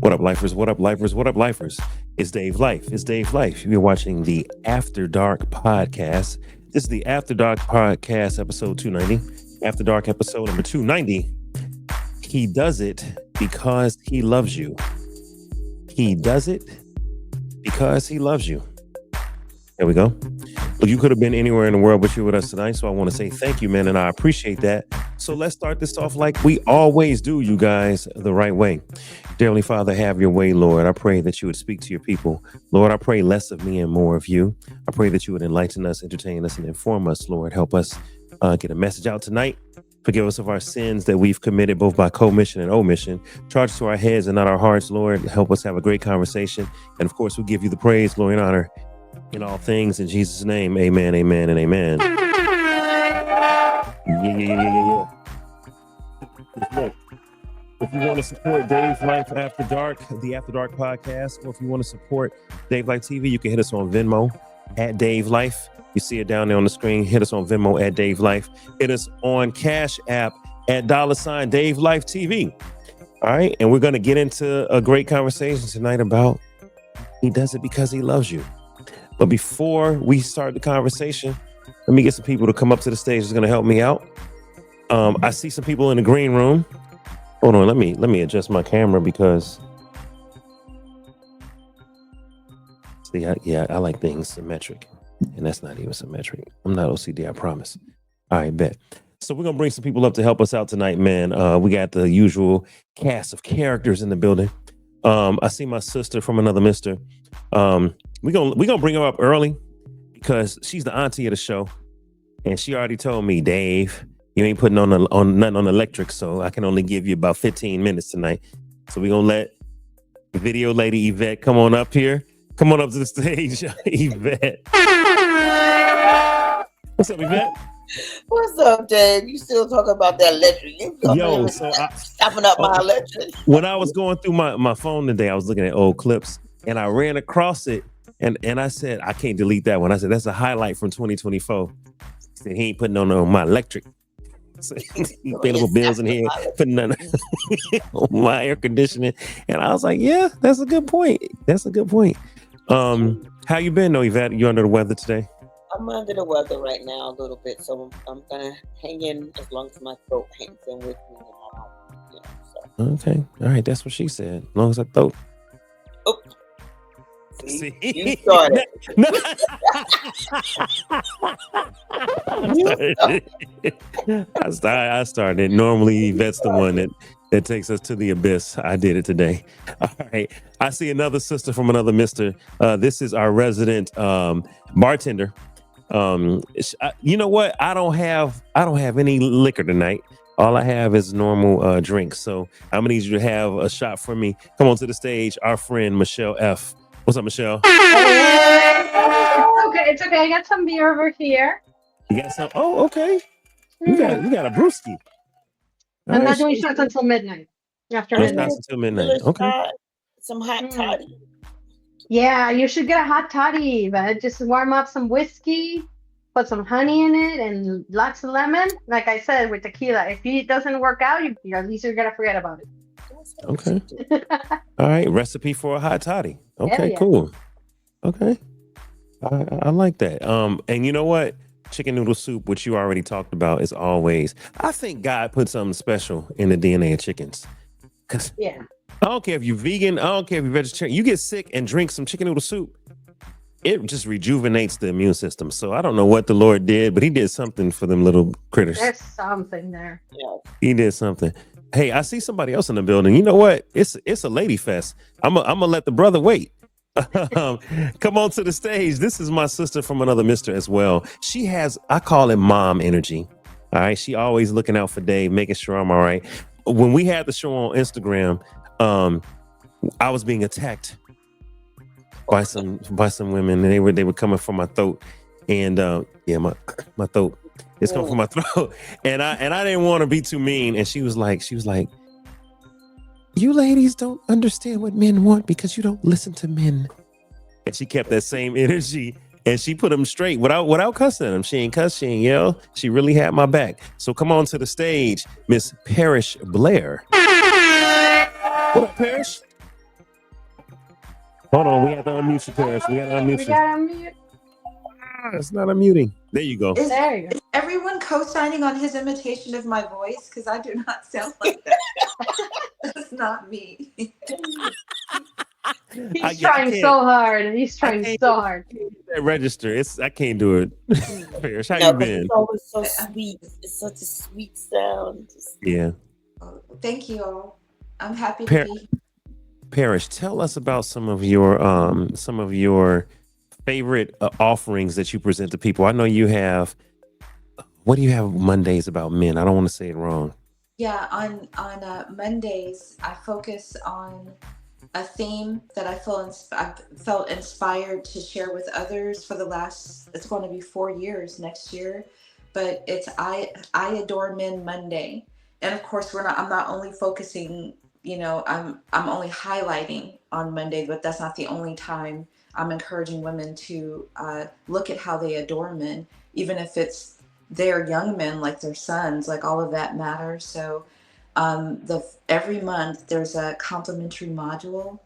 What up, lifers? What up, lifers? What up, lifers? It's Dave Life. It's Dave Life. You're watching the After Dark podcast. This is the After Dark podcast, episode 290. After Dark episode number 290. He does it because he loves you. He does it because he loves you. There we go. Well, you could have been anywhere in the world, but you're with us tonight. So I want to say thank you, man, and I appreciate that. So let's start this off like we always do, you guys, the right way. Dear Heavenly Father, have your way, Lord. I pray that you would speak to your people. Lord, I pray less of me and more of you. I pray that you would enlighten us, entertain us, and inform us, Lord. Help us get a message out tonight. Forgive us of our sins that we've committed both by commission and omission. Charge to our heads and not our hearts, Lord. Help us have a great conversation. And of course, we give you the praise, glory, and honor in all things. In Jesus' name, amen, amen, and amen. Yeah. Look, if you want to support Dave's Life After Dark, the After Dark podcast, or if you want to support DaveLifeTV, you can hit us on Venmo at Dave Life. You see it down there on the screen. Hit us on Venmo at Dave Life. Hit us on Cash App at $ Dave Life TV. All right. And we're going to get into a great conversation tonight about he does it because he loves you. But before we start the conversation, let me get some people to come up to the stage that's going to help me out. I see some people in the green room. Hold on. Let me adjust my camera because see, I like things symmetric. And that's not even symmetric. I'm not OCD, I promise. All right, bet. So we're gonna bring some people up to help us out tonight, man. We got the usual cast of characters in the building. I see my sister from another mister. We're gonna bring her up early because she's the auntie of the show, and she already told me, Dave, you ain't putting on nothing on electric, so I can only give you about 15 minutes tonight. So we're gonna let video lady Yvette come on up here. Come on up to the stage, Yvette. What's up, Yvette? What's up, Dave? You still talking about that electric? Yo, so stopping up my electric. When I was going through my phone today, I was looking at old clips, and I ran across it, and I said, I can't delete that one. I said, that's a highlight from 2024. He said, he ain't putting on my electric. So he pay little bills in here, putting on my air conditioning. And I was like, yeah, that's a good point. That's a good point. How you been, though, Yvette? You under the weather today? I'm under the weather right now a little bit, so I'm gonna hang in as long as my throat hangs in with me. Okay, all right, that's what she said. As long as I throat. Oh. See? You started. I started. Normally, Yvette's the one that takes us to the abyss. I did it today. All right. I see another sister from another mister. This is our resident bartender. You know what? I don't have any liquor tonight. All I have is normal drinks. So I'm gonna need you to have a shot for me. Come on to the stage, our friend Michelle F. What's up, Michelle? It's okay. I got some beer over here. You got some? Oh, okay. You got a brewski. I'm not doing shots until midnight. After midnight. Until midnight. Okay. Some hot toddy. Yeah, you should get a hot toddy, but just warm up some whiskey, put some honey in it, and lots of lemon. Like I said, with tequila. If it doesn't work out, at least you're gonna forget about it. Okay. All right. Recipe for a hot toddy. Okay, yeah. Cool. Okay. I like that. And you know what? Chicken noodle soup, which you already talked about, is always. I think God put something special in the DNA of chickens. Cause yeah. I don't care if you're vegan. I don't care if you're vegetarian. You get sick and drink some chicken noodle soup. It just rejuvenates the immune system. So I don't know what the Lord did, but he did something for them little critters. There's something there. Yeah. He did something. Hey, I see somebody else in the building. You know what? It's a lady fest. I'm gonna let the brother wait. Come on to the stage. This is my sister from another mister as well. She has, I call it mom energy. All right. She always looking out for Dave, making sure I'm all right. When we had the show on Instagram, I was being attacked by some women, and they were coming for my throat. And my throat. It's coming from my throat, and I didn't want to be too mean. And she was like, you ladies don't understand what men want because you don't listen to men. And she kept that same energy, and she put them straight without cussing them. She ain't cuss, she ain't yell. She really had my back. So come on to the stage, Miss Parrish Blair. What up, Parrish? Hold on, we have to unmute you, Paris. We got to We unmute you. gotta mute. It's not unmuting. There you go. Is, There you go. is everyone co-signing on his imitation of my voice? Because I do not sound like that. That's not me. He's trying so hard. He's trying so hard. Register. I can't do it. Paris, how No, you 'cause been? it's always so sweet. It's such a sweet sound. Yeah. Oh, thank you all. I'm happy to Par- be. Parrish, tell us about some of your favorite offerings that you present to people. I know you have. What do you have Mondays about men? I don't want to say it wrong. Yeah, on Mondays, I focus on a theme that I've felt inspired to share with others for the last. It's going to be 4 years next year, but it's I adore men Monday, and of course I'm not only focusing. I'm only highlighting on Monday, but that's not the only time I'm encouraging women to look at how they adore men, even if it's their young men, like their sons, like all of that matters. So every month there's a complimentary module,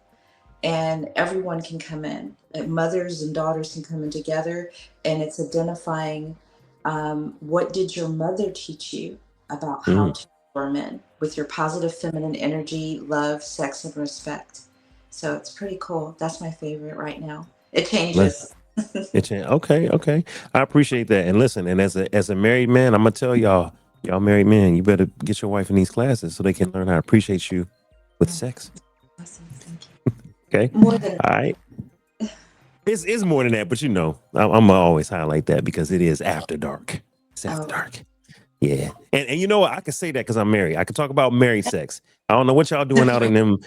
and everyone can come in. Like mothers and daughters can come in together, and it's identifying what did your mother teach you about how to adore men with your positive feminine energy, love, sex, and respect. So it's pretty cool. That's my favorite right now. It changes. Okay. I appreciate that. And listen, and as a married man, I'm gonna tell y'all married men, you better get your wife in these classes so they can learn how to appreciate you with sex. Awesome. Thank you. Okay. More than All right. It's more than that, but I'm gonna always highlight that because it is after dark. It's after dark. Yeah. And you know what? I can say that because I'm married. I can talk about married sex. I don't know what y'all doing out in them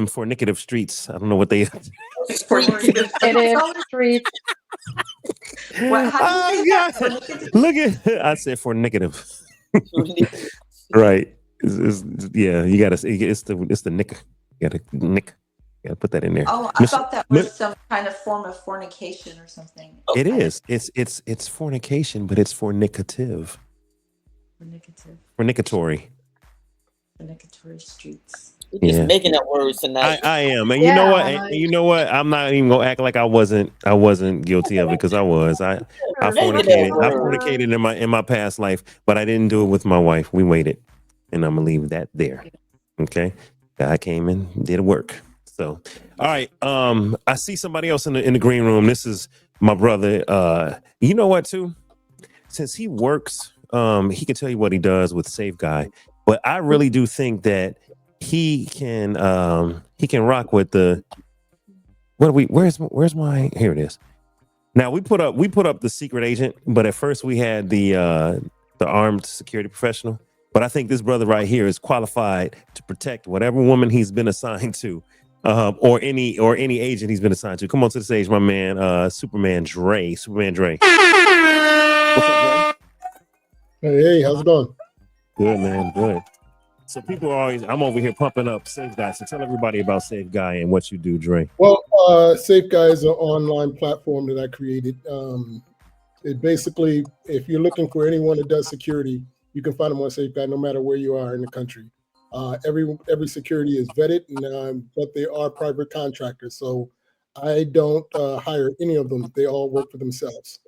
fornicative streets. I don't know what they Fornicative streets. What? How do you say that? Look at I said fornicative. Right. Yeah, you gotta it's the nick. You gotta nick. You gotta put that in there. Oh, I thought that was some kind of form of fornication or something. It is. It's fornication, but it's fornicative. Fornicatory. Fornicatory streets. You're just making up words tonight. I am, and you know what? And you know what? I'm not even gonna act like I wasn't guilty of it because I was. I fornicated in my past life, but I didn't do it with my wife. We waited, and I'm gonna leave that there. Okay, God came and did work. So, all right. I see somebody else in the green room. This is my brother. You know what? Too, since he works, he can tell you what he does with Safe Guy. But I really do think that he can rock with the where's my here it is. Now we put up the secret agent, but at first we had the armed security professional. But I think this brother right here is qualified to protect whatever woman he's been assigned to, or any agent he's been assigned to. Come on to the stage, my man, Superman Dre. What's up, Dre? Hey, how's it going? Good, man. Good. So people are always, I'm over here pumping up Safe Guy. So tell everybody about Safe Guy and what you do, Dre. Well, Safe Guy is an online platform that I created. It basically, if you're looking for anyone that does security, you can find them on Safe Guy no matter where you are in the country. Every security is vetted, but they are private contractors. So I don't hire any of them. They all work for themselves.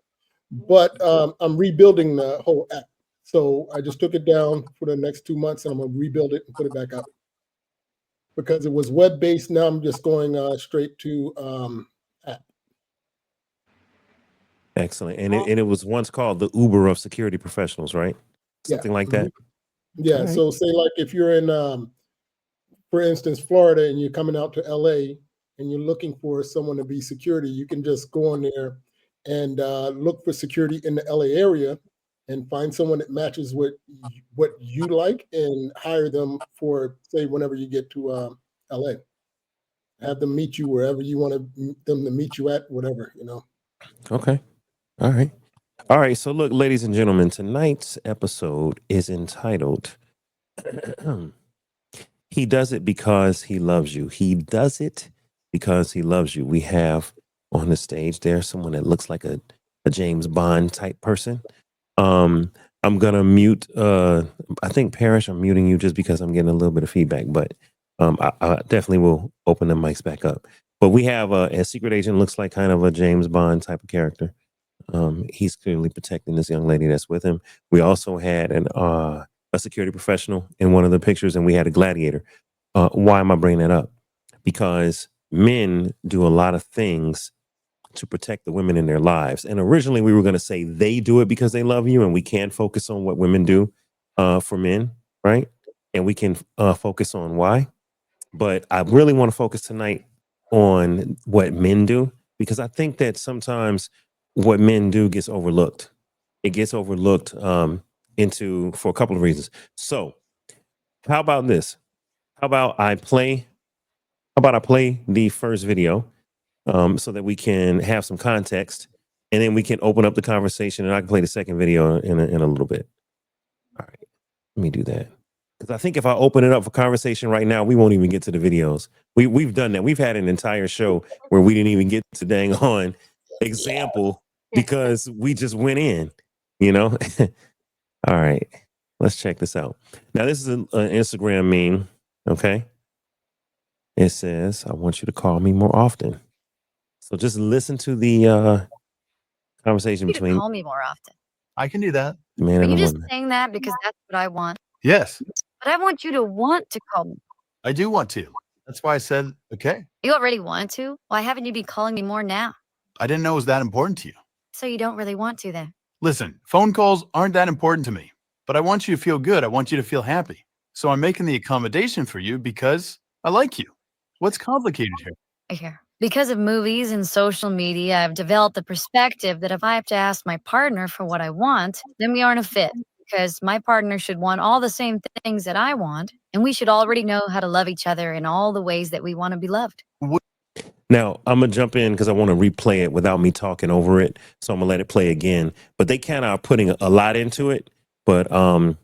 But I'm rebuilding the whole app. So I just took it down for the next 2 months, and I'm gonna rebuild it and put it back up because it was web-based. Now I'm just going straight to app. Excellent. And it was once called the Uber of security professionals, right? Something like that. Yeah. Right. So say like if you're in, for instance, Florida, and you're coming out to LA and you're looking for someone to be security, you can just go on there and look for security in the LA area and find someone that matches what you like and hire them for, say, whenever you get to LA. Have them meet you wherever you want them to meet you at, whatever, Okay. All right. So look, ladies and gentlemen, tonight's episode is entitled He Does It Because He Loves You. He does it because he loves you. We have on the stage there someone that looks like a James Bond type person. I'm gonna mute. I think Parrish, I'm muting you just because I'm getting a little bit of feedback, but I definitely will open the mics back up. But we have a secret agent, looks like kind of a James Bond type of character. He's clearly protecting this young lady that's with him. We also had a security professional in one of the pictures, and we had a gladiator. Why am I bringing that up? Because men do a lot of things to protect the women in their lives. And originally we were going to say they do it because they love you, and we can focus on what women do for men, right? And we can focus on why. But I really want to focus tonight on what men do, because I think that sometimes what men do gets overlooked. It gets overlooked for a couple of reasons. So how about this? How about I play the first video so that we can have some context, and then we can open up the conversation, and I can play the second video in a little bit. All right, let me do that. Because I think if I open it up for conversation right now, we won't even get to the videos. We've done that. We've had an entire show where we didn't even get to dang on example because we just went in, you know? All right, let's check this out. Now, this is an Instagram meme, okay? It says, I want you to call me more often. So just listen to the conversation You to between call me more often. I can do that. the man Are and you the just woman. saying that because that's what I want? Yes, But I want you to want to call me. I do want to. That's why I said, okay. You already want to? Why haven't you been calling me more now? I didn't know it was that important to you. So you don't really want to then? Listen, phone calls aren't that important to me, but I want you to feel good. I want you to feel happy. So I'm making the accommodation for you because I like you. What's complicated here? Here. Because of movies and social media, I've developed the perspective that if I have to ask my partner for what I want, then we aren't a fit. Because my partner should want all the same things that I want, and we should already know how to love each other in all the ways that we want to be loved. Now, I'm going to jump in because I want to replay it without me talking over it. So I'm going to let it play again. But they kind of are putting a lot into it. But one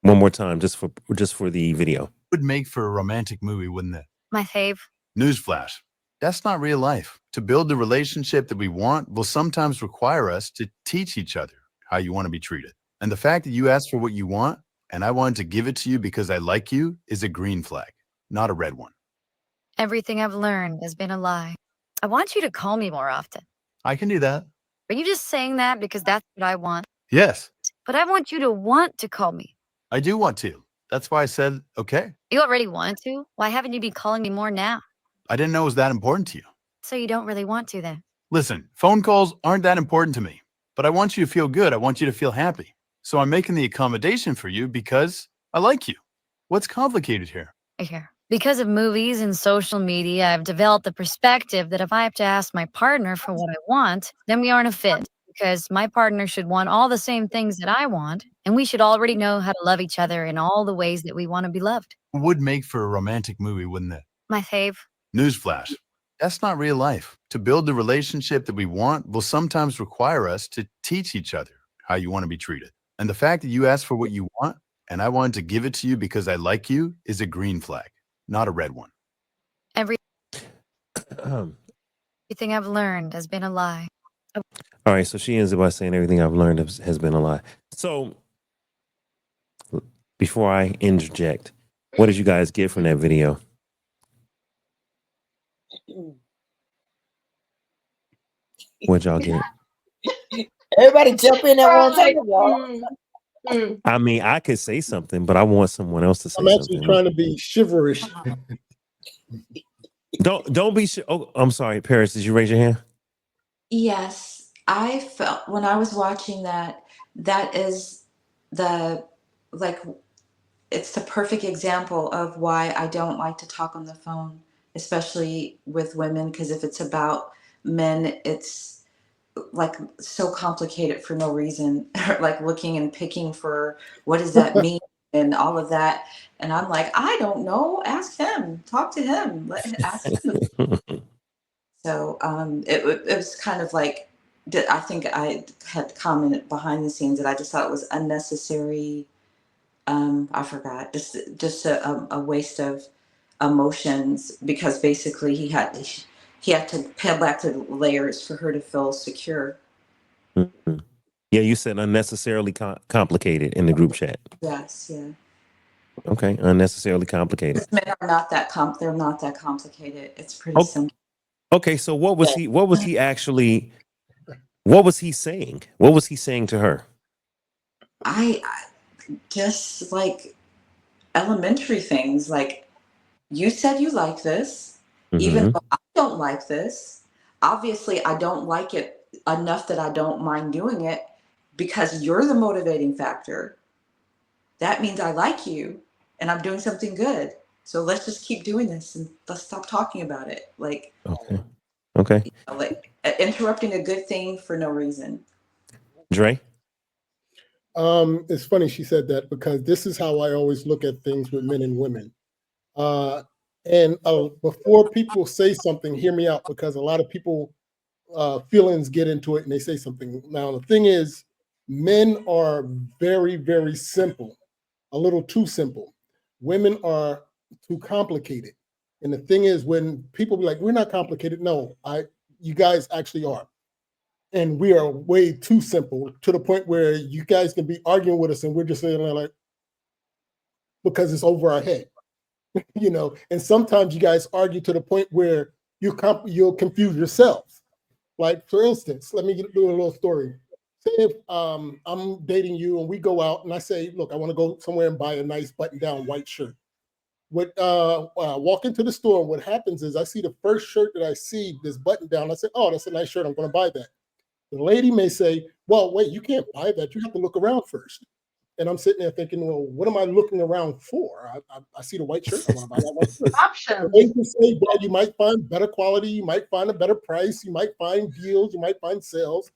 more time, just for the video. Would make for a romantic movie, wouldn't it? My fave. Newsflash. That's not real life. To build the relationship that we want will sometimes require us to teach each other how you want to be treated. And the fact that you asked for what you want and I wanted to give it to you because I like you is a green flag, not a red one. Everything I've learned has been a lie. I want you to call me more often. I can do that. Are you just saying that because that's what I want? Yes, But I want you to want to call me. I do want to. That's why I said, okay. You already want to? Why haven't you been calling me more now? I didn't know it was that important to you. So you don't really want to then? Listen, phone calls aren't that important to me, but I want you to feel good. I want you to feel happy. So I'm making the accommodation for you because I like you. What's complicated here? Here. Because of movies and social media, I've developed the perspective that if I have to ask my partner for what I want, then we aren't a fit. Because my partner should want all the same things that I want, and we should already know how to love each other in all the ways that we want to be loved. Would make for a romantic movie, wouldn't it? My fave. Newsflash. That's not real life. To build the relationship that we want will sometimes require us to teach each other how you want to be treated. And the fact that you asked for what you want and I wanted to give it to you because I like you is a green flag, not a red one. Everything I've learned has been a lie. All right, so she ends up by saying everything I've learned has been a lie. So before I interject, what did you guys get from that video? What'd y'all get? Everybody jump in at one time, y'all. I mean, I could say something, but I want someone else to say I'm actually something. trying to be chivalrous. Don't be. Oh, I'm sorry, Paris. Did you raise your hand? Yes, I felt when I was watching that, that is the, like, it's the perfect example of why I don't like to talk on the phone, especially with women, because if it's about men, it's like so complicated for no reason, like looking and picking for what does that mean and all of that. And I'm like, I don't know. Ask him. Talk to him. Ask him. So it was kind of like, I think I had commented behind the scenes that I just thought it was unnecessary. I forgot, just a waste of emotions, because basically he had to peel back the layers for her to feel secure. Mhm. Yeah, you said unnecessarily complicated in the group chat. Yes, yeah. Okay, unnecessarily complicated. Men are not that they're not that complicated. It's pretty Oh. simple. Okay, so what was Yeah. he? What was he actually? What was he saying? What was he saying to her? I just like elementary things like you said you like this, even Hmm. though I don't like this. Obviously, I don't like it enough that I don't mind doing it because you're the motivating factor. That means I like you and I'm doing something good. So let's just keep doing this and let's stop talking about it. Like, Okay. Okay. like interrupting a good thing for no reason. Dre. It's funny she said that because this is how I always look at things with men and women. And before people say something, hear me out, because a lot of people feelings get into it and they say something. Now the thing is, men are very, very simple, a little too simple. Women are too complicated. And the thing is, when people be like, "We're not complicated," no, you guys actually are. And we are way too simple to the point where you guys can be arguing with us and we're just saying like, because it's over our head. And sometimes you guys argue to the point where you'll confuse yourselves. Like, for instance, let me do a little story. Say if I'm dating you and we go out and I say, look, I want to go somewhere and buy a nice button-down white shirt. Walk into the store, and what happens is I see the first shirt that I see, this button down. I say, oh, that's a nice shirt. I'm going to buy that. The lady may say, well, wait, you can't buy that. You have to look around first. And I'm sitting there thinking, well, what am I looking around for? I see the white shirt. I want to buy that white shirt. Options. They can say, well, you might find better quality. You might find a better price. You might find deals. You might find sales.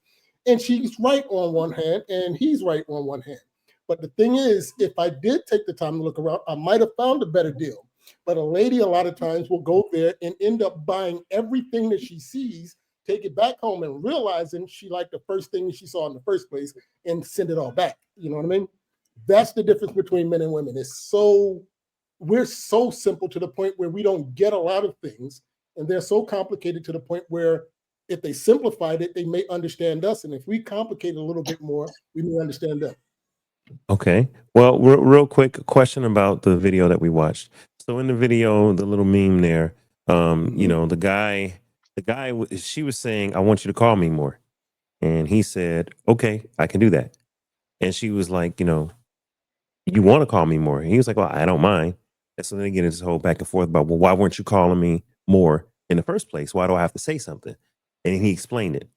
And she's right on one hand, and he's right on one hand. But the thing is, if I did take the time to look around, I might have found a better deal. But a lady a lot of times will go there and end up buying everything that she sees, take it back home and realizing she liked the first thing she saw in the first place and send it all back. You know what I mean? That's the difference between men and women. We're so simple to the point where we don't get a lot of things, and they're so complicated to the point where if they simplified it, they may understand us. And if we complicate it a little bit more, we may understand them. Okay. Well, real quick question about the video that we watched. So in the video, the little meme there, she was saying, "I want you to call me more," and he said, "Okay, I can do that." And she was like, "You want to call me more?" And he was like, "Well, I don't mind." And so then they get into this whole back and forth about, well, why weren't you calling me more in the first place? Why do I have to say something? And he explained it.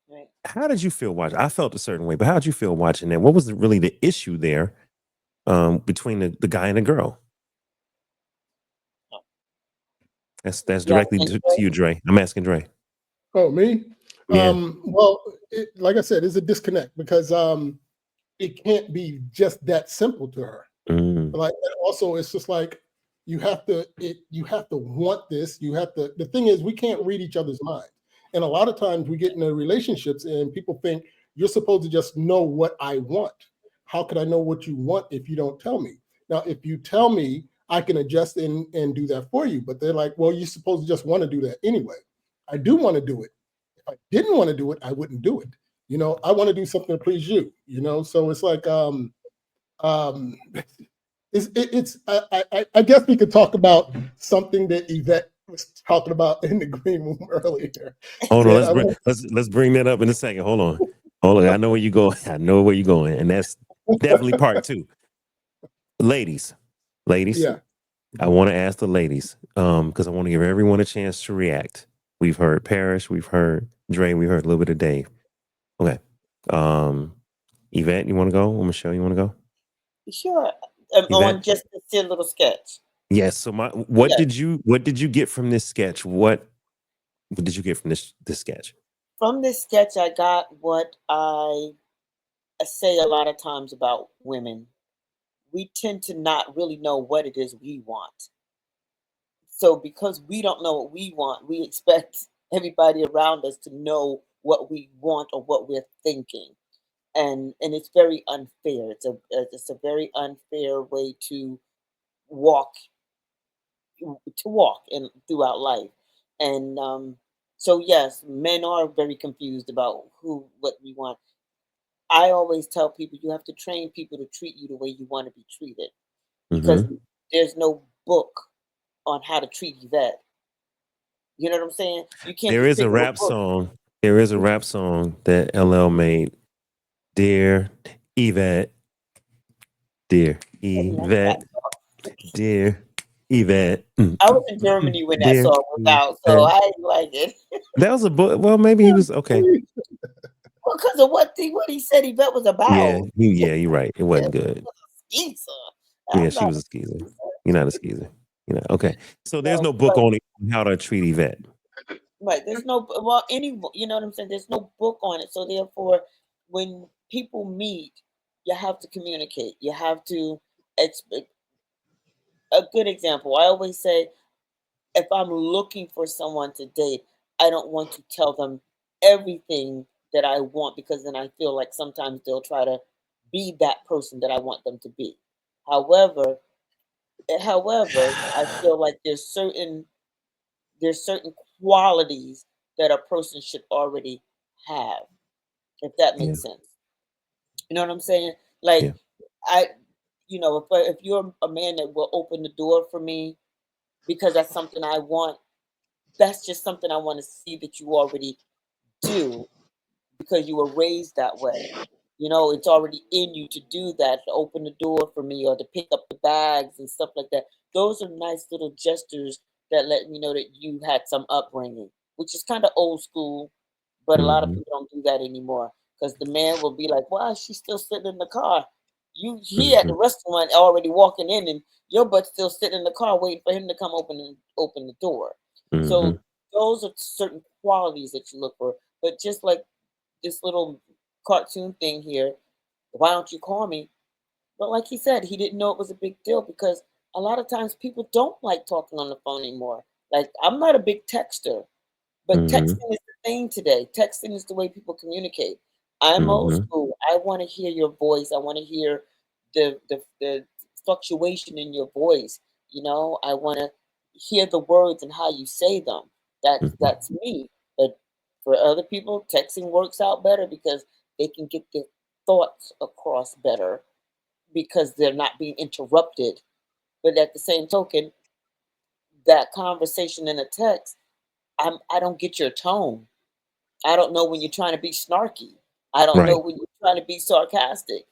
Right. How did you feel watching? I felt a certain way, but how did you feel watching that? What was really the issue there between the guy and the girl? That's Yeah. directly And to you, Dre. I'm asking Dre. Oh, me? Yeah. Well, like I said, it's a disconnect because it can't be just that simple to her. Mm. Like, and also, it's just like you have to want this. You have to. The thing is, we can't read each other's minds, and a lot of times we get into relationships, and people think you're supposed to just know what I want. How could I know what you want if you don't tell me? Now, if you tell me, I can adjust and do that for you. But they're like, well, you're supposed to just want to do that anyway. I do want to do it. If I didn't want to do it, I wouldn't do it. I want to do something to please you. So it's like um I guess we could talk about something that Yvette was talking about in the green room earlier. Hold on, That let's bring that up in a second. Hold on. I know where you go. I know where you're going, and that's definitely part two. Ladies, yeah. I want to ask the ladies, because I want to give everyone a chance to react. We've heard Parrish, we've heard Dre, we heard a little bit of Dave. Okay. Yvette, you want to go? Or Michelle, you want to go? sure. On Yvette? just a silly little sketch. Yes. So what Yes. did you get from this sketch? What did you get from this sketch? From this sketch, I got what I say a lot of times about women. We tend to not really know what it is we want. So because we don't know what we want, we expect everybody around us to know what we want or what we're thinking. And it's very unfair. It's a very unfair way walk walk in throughout life. And so yes, men are very confused about what we want. I always tell people you have to train people to treat you the way you want to be treated because Mm-hmm. there's no book on how to treat Yvette. You know what I'm saying? You can't There just is pick a up rap book. song. There is a rap song that LL made. Dear Yvette, dear I didn't like Yvette, that. dear Yvette, I was in Germany when that dear song was out, so Yvette. I didn't like it. That was a book. Well, maybe he was okay. Well, because of what he said Yvette was Yeah, about. you're right. It wasn't Yvette good. was a skeezer. Yeah, I'm she not was a a skeezer. skeezer. You're not a skeezer. You know. Okay. So there's no No, book but on how to treat Yvette. right, there's no well any you know what I'm saying. There's no book on it, so therefore, when people meet, you have to communicate. You have to. It's a good example. I always say if I'm looking for someone to date, I don't want to tell them everything that I want because then I feel like sometimes they'll try to be that person that I want them to be. However, however, I feel like there's certain qualities that a person should already have, if that Yeah. makes sense. You know what I'm saying? Like Yeah. I, if you're a man that will open the door for me because that's something I want, that's just something I want to see that you already do because you were raised that way. It's already in you to do that, to open the door for me or to pick up the bags and stuff like that. Those are nice little gestures that let me know that you had some upbringing, which is kind of old school, but a lot of Mm-hmm. people don't do that anymore because the man will be like, "Why is she still sitting in the car? He at Mm-hmm. the restaurant already walking in, and your butt still sitting in the car waiting for him to come open the door." Mm-hmm. So those are certain qualities that you look for. But just like this little cartoon thing here, why don't you call me? But like he said, he didn't know it was a big deal because a lot of times people don't like talking on the phone anymore. Like I'm not a big texter, but Mm-hmm. texting is the thing today. Texting is the way people communicate. I'm old Mm-hmm. school. I want to hear your voice. I want to hear the fluctuation in your voice. I want to hear the words and how you say them. Mm-hmm. That's me. But for other people, texting works out better because they can get their thoughts across better because they're not being interrupted. But at the same token, that conversation in a text, I don't get your tone. I don't know when you're trying to be snarky. I don't know Right. when you're trying to be sarcastic.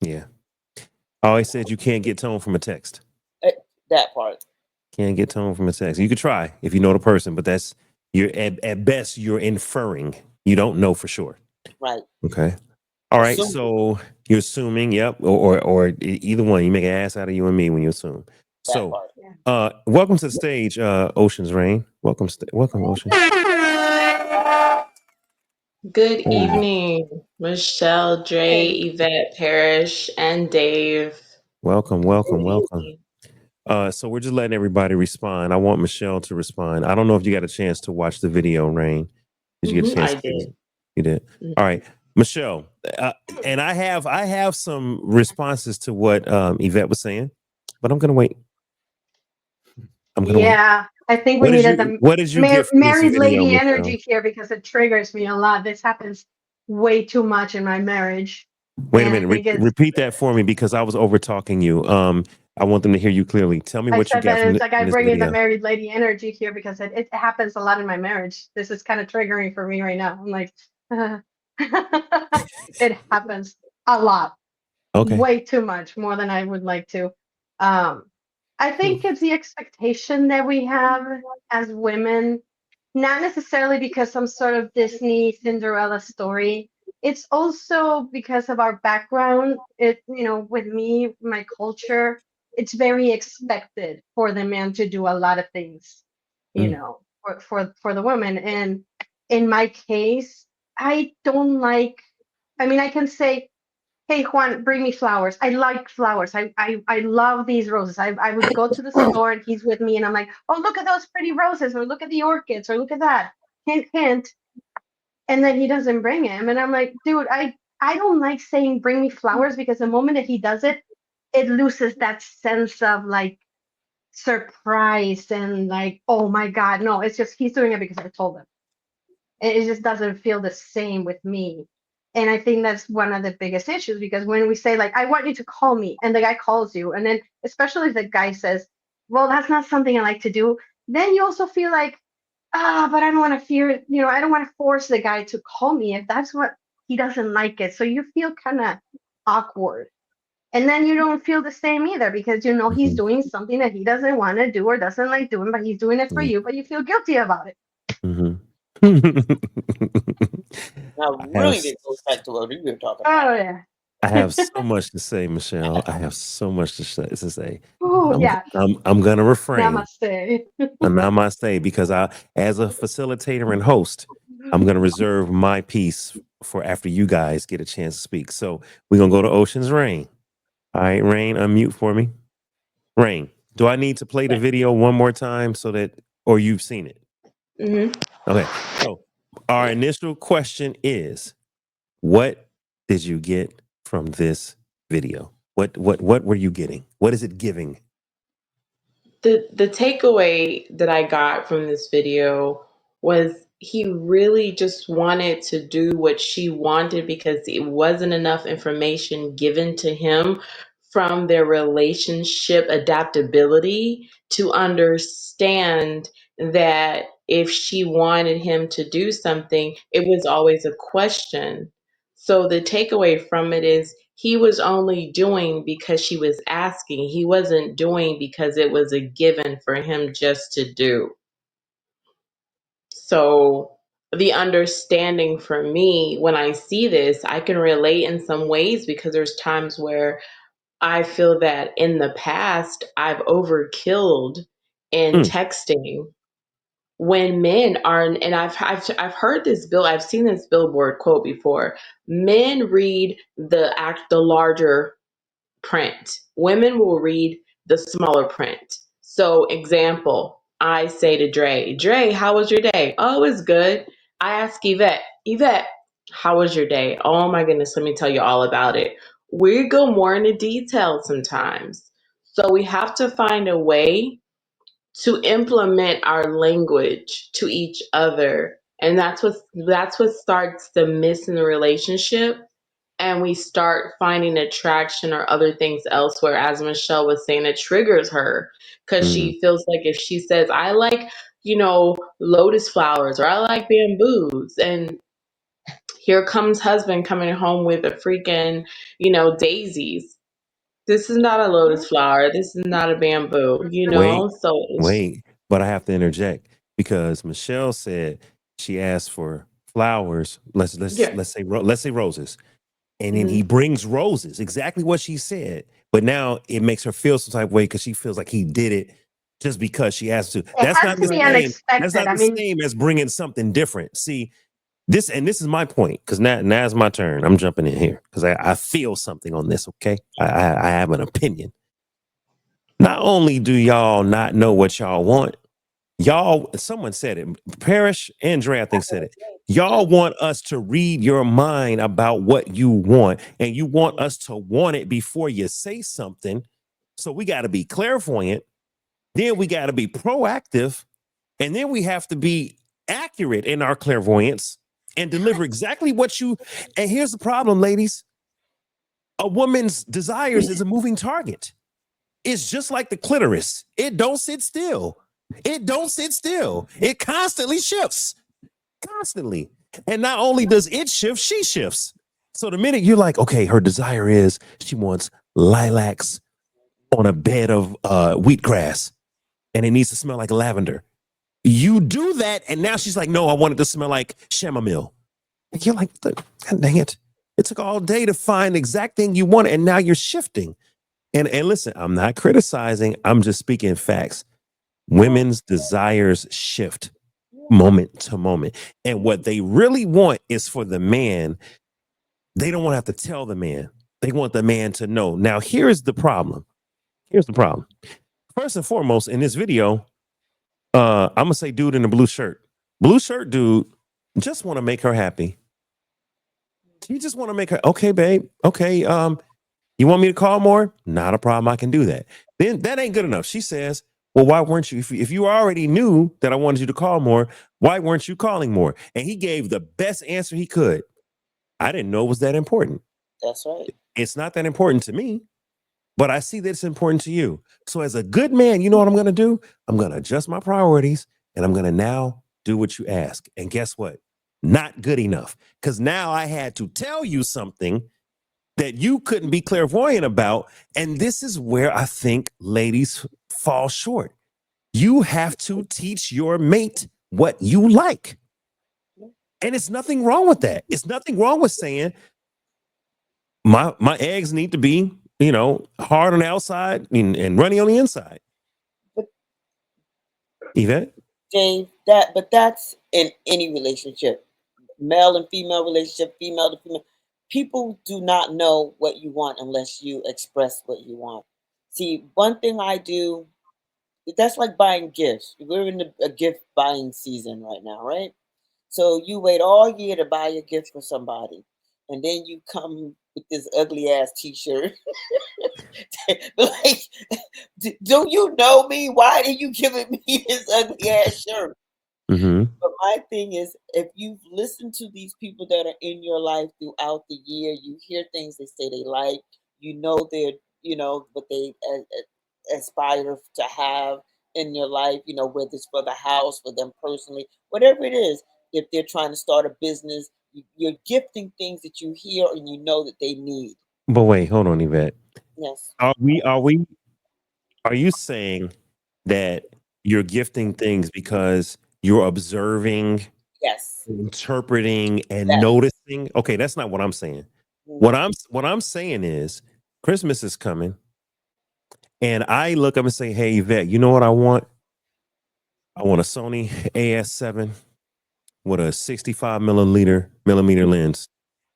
Yeah. I always said you can't get tone from a text. Eh, That part, Can't get tone from a text. You could try if you know the person, but that's you're at best you're inferring. You don't know for sure. right? Okay. All right. Assume So you're assuming, yep, or either one. You make an ass out of you and me when you assume. that So, part. Yeah. welcome to the stage, Ocean's Rain. Welcome, Ocean. Good Hey, evening, Michelle, Dre, Hey. Yvette, Parrish, and Dave. welcome, Good welcome, welcome. evening. So we're just letting everybody respond. I want Michelle to respond. I don't know if you got a chance to watch the video, Rain. Did you get a chance I to see did. it? You did. Mhm. All right, Michelle. And I have some responses to what Yvette was saying, but I'm gonna wait. I'm gonna wait. Yeah, I think we needed the What did you get from this married video, lady Michelle? energy here because it triggers me a lot. This happens way too much in my marriage, Wait a and I minute. think it's. Repeat that for me because I was over talking you. I want them to hear you clearly. Tell me I what you said got that from, it's like I from this bring in the video. married lady energy here because it happens a lot in my marriage. This is kind of triggering for me right now. I'm like, it happens a lot, Okay. way too much, more than I would like to. Um, I Hmm. think it's the expectation that we have as women, not necessarily because some sort of Disney Cinderella story. It's also because of our background. With me, my culture, it's very expected for the man to do a lot of things, Mm, for the woman. And in my case, I don't like, I mean, I can say, hey Juan, bring me flowers. I like flowers. I love these roses. I would go to the store and he's with me and I'm like, oh, look at those pretty roses, or look at the orchids, or look at that. Hint, hint. And then he doesn't bring him. And I'm like, dude, I don't like saying bring me flowers because the moment that he does it, it loses that sense of like surprise and like, oh my God. No, it's just he's doing it because I told him. It just doesn't feel the same with me. And I think that's one of the biggest issues because when we say, like, I want you to call me, and the guy calls you, and then especially if the guy says, well, that's not something I like to do, then you also feel like, but I don't want to fear, I don't want to force the guy to call me if that's what he doesn't like it. So you feel kind of awkward. And then you don't feel the same either because he's Mhm. doing something that he doesn't want to do or doesn't like doing, but he's doing it for you, but you feel guilty about it. Mhm. I I have really didn't go back to what we were talking about. Oh, yeah. I have so much to say, Michelle. I have so much to say. Oh, yeah. I'm gonna refrain. Namaste. Namaste, because as a facilitator and host, I'm gonna reserve my piece for after you guys get a chance to speak. So we're gonna go to Ocean's Rain. All right, Rain, unmute for me. Rain, do I need to play the video one more time or you've seen it? Mhm. Okay. So our initial question is, what did you get from this video? What were you getting? What is it giving? The takeaway that I got from this video was he really just wanted to do what she wanted because it wasn't enough information given to him from their relationship adaptability to understand that if she wanted him to do something, it was always a question. So the takeaway from it is he was only doing because she was asking. He wasn't doing because it was a given for him just to do. So the understanding for me when I see this, I can relate in some ways because there's times where I feel that in the past I've overkilled in Mm, texting when men are, and I've heard this bill, I've seen this billboard quote before. Men read the larger print. Women will read the smaller print. So, example, I say to Dre, how was your day? Oh, it's good. I ask Yvette, how was your day? Oh my goodness, let me tell you all about it. We go more into detail sometimes. So, we have to find a way to implement our language to each other. And that's what starts the miss in the relationship, and we start finding attraction or other things elsewhere, as Michelle was saying, it triggers her because mhm. she feels like if she says, I like, lotus flowers or I like bamboos, and here comes husband coming home with a freaking, daisies. This is not a lotus flower. This is not a bamboo, Wait, So wait, but I have to interject because Michelle said she asked for flowers. yeah. Let's say roses, and then he Hmm. brings roses. Exactly what she said, but now it makes her feel some type of way because she feels like he did it just because she asked to. It has to be That's unexpected. not I the mean, same as bringing something different. See, this is my point because now's my turn. I'm jumping in here because I feel something on this. Okay, I have an opinion. Not only do y'all not know what y'all want, someone said it, Parrish and Dre, I think said it. Y'all want us to read your mind about what you want, and you want us to want it before you say something. So we got to be clairvoyant, then we got to be proactive, and then we have to be accurate in our clairvoyance and deliver exactly what you. And here's the problem, ladies: a woman's desires is a moving target. It's just like the clitoris. It don't sit still. It don't sit still. It constantly shifts. Constantly. And not only does it shift, she shifts. So the minute you're like, okay, her desire is she wants lilacs on a bed of wheatgrass and it needs to smell like lavender. You do that, and now she's like, no, I want it to smell like chamomile. And you're like, God dang it. It took all day to find the exact thing you want, and now you're shifting. And listen, I'm not criticizing. I'm just speaking facts. Women's desires shift moment to moment. And what they really want is for the man. They don't want to have to tell the man. They want the man to know. Now, here's the problem. Here's the problem. First and foremost, in this video, I'm gonna say dude in the blue shirt. Blue shirt dude just want to make her happy. You just want to make her okay, babe. Okay, you want me to call more? Not a problem. I can do that. Then that ain't good enough. She says, well, why weren't you? If you already knew that I wanted you to call more, why weren't you calling more? And he gave the best answer he could. I didn't know it was that important. That's right. It's not that important to me, but I see that it's important to you. So as a good man, you know what I'm going to do? I'm going to adjust my priorities and I'm going to now do what you ask. And guess what? Not good enough. Because now I had to tell you something that you couldn't be clairvoyant about. And this is where I think ladies fall short. You have to teach your mate what you like. And it's nothing wrong with that. It's nothing wrong with saying my eggs need to be, hard on the outside and runny on the inside. But Yvette? Dave, that's in any relationship, male and female relationship, female to female. People do not know what you want unless you express what you want. See, one thing I do, that's like buying gifts. We're in a gift buying season right now, right? So you wait all year to buy a gift for somebody, and then you come with this ugly ass T-shirt. Like, don't you know me? Why are you giving me this ugly ass shirt? Mm-hmm. But my thing is, if you've listened to these people that are in your life throughout the year, you hear things they say they like, they're, what they aspire to have in your life, whether it's for the house, for them personally, whatever it is. If they're trying to start a business, you're gifting things that you hear and you know that they need. But wait, hold on, Yvette. Yes. Are you saying that you're gifting things because you're observing, Yes. interpreting, and Yes. noticing? Okay, that's not what I'm saying. What I'm saying is Christmas is coming, and I look up and say, "Hey, Yvette, you know what I want? I want a Sony AS7 with a 65 millimeter lens.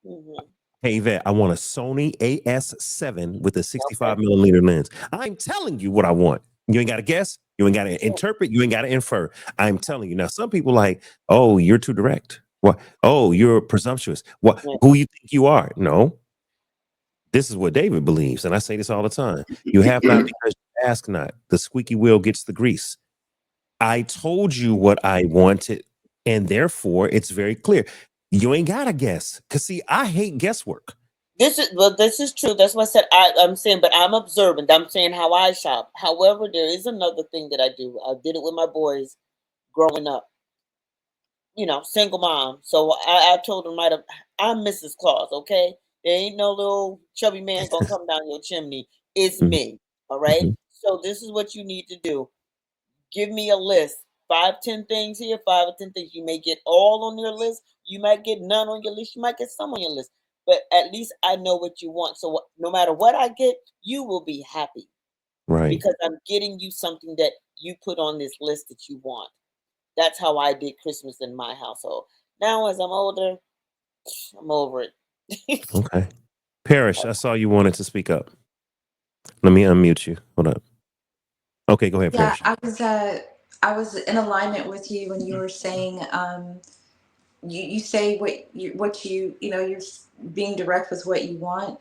Mhm. Hey, Yvette, I want a Sony AS7 with a 65 Okay. millimeter lens. I'm telling you what I want. You ain't got to guess. You ain't got to interpret. You ain't got to infer. I'm telling you. Now, some people like, oh, you're too direct. What? Oh, you're presumptuous. What? Yeah. Who you think you are? No. This is what David believes. And I say this all the time. You have not because you ask not. The squeaky wheel gets the grease. I told you what I wanted, and therefore it's very clear. You ain't got to guess. Because, see, I hate guesswork. This is true. That's what I said. I'm saying, but I'm observant. I'm saying how I shop. However, there is another thing that I do. I did it with my boys growing up. Single mom. So I told them right up, I'm Mrs. Claus. Okay, there ain't no little chubby man gonna come down your chimney. It's Mhm. me. All right. Mhm. So this is what you need to do. Give me a list. 5, 10 things here, 5 or 10 things. You may get all on your list. You might get none on your list. You might get some on your list. But at least I know what you want. So no matter what I get, you will be happy Right. because I'm getting you something that you put on this list that you want. That's how I did Christmas in my household. Now, as I'm older, I'm over it. Okay. Parrish, I saw you wanted to speak up. Let me unmute you. Hold up. Okay, go ahead, Yeah, Parrish. I was in alignment with you when you were saying you say you're being direct with what you want.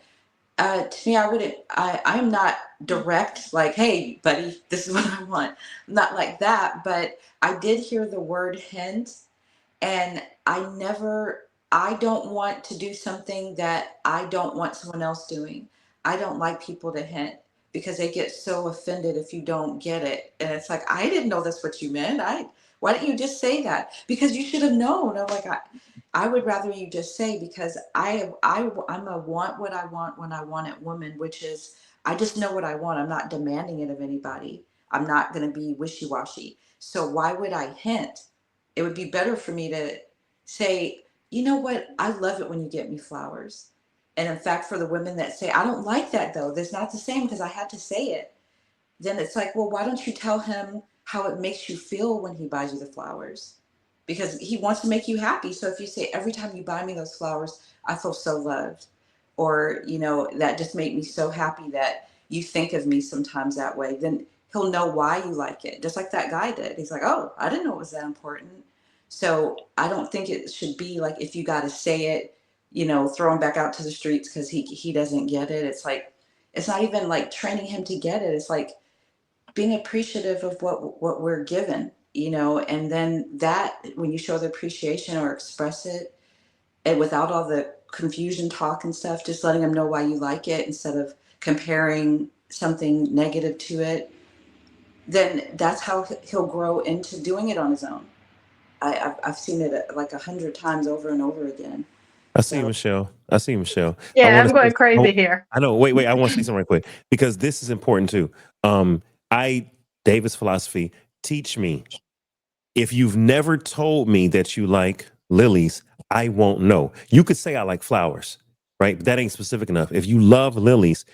To me, I'm not direct, like, hey, buddy, this is what I want. Not like that, but I did hear the word hint, and I don't want to do something that I don't want someone else doing. I don't like people to hint because they get so offended if you don't get it. And it's like, I didn't know that's what you meant. Why didn't you just say that? Because you should have known. I'm like, I would rather you just say, because I'm a want what I want when I want it woman, which is I just know what I want. I'm not demanding it of anybody. I'm not going to be wishy-washy. So why would I hint? It would be better for me to say, you know what? I love it when you get me flowers. And in fact, for the women that say, I don't like that though, that's not the same because I had to say it. Then it's like, well, why don't you tell him how it makes you feel when he buys you the flowers? Because he wants to make you happy. So if you say, every time you buy me those flowers, I feel so loved. Or, that just made me so happy that you think of me sometimes that way, then he'll know why you like it. Just like that guy did. He's like, oh, I didn't know it was that important. So I don't think it should be like, if you got to say it, throw him back out to the streets because he doesn't get it. It's like, it's not even like training him to get it. It's like being appreciative of what we're given, and then that when you show the appreciation or express it, and without all the confusion talk and stuff, just letting them know why you like it instead of comparing something negative to it, then that's how he'll grow into doing it on his own. I've seen it like 100 times over and over again. I see So Michelle. I see Michelle. I Yeah, want I'm to say, going crazy here. I know. Wait. I want to say something right quick because this is important too. David's philosophy. Teach me. If you've never told me that you like lilies, I won't know. You could say I like flowers, right? But that ain't specific enough. If you love lilies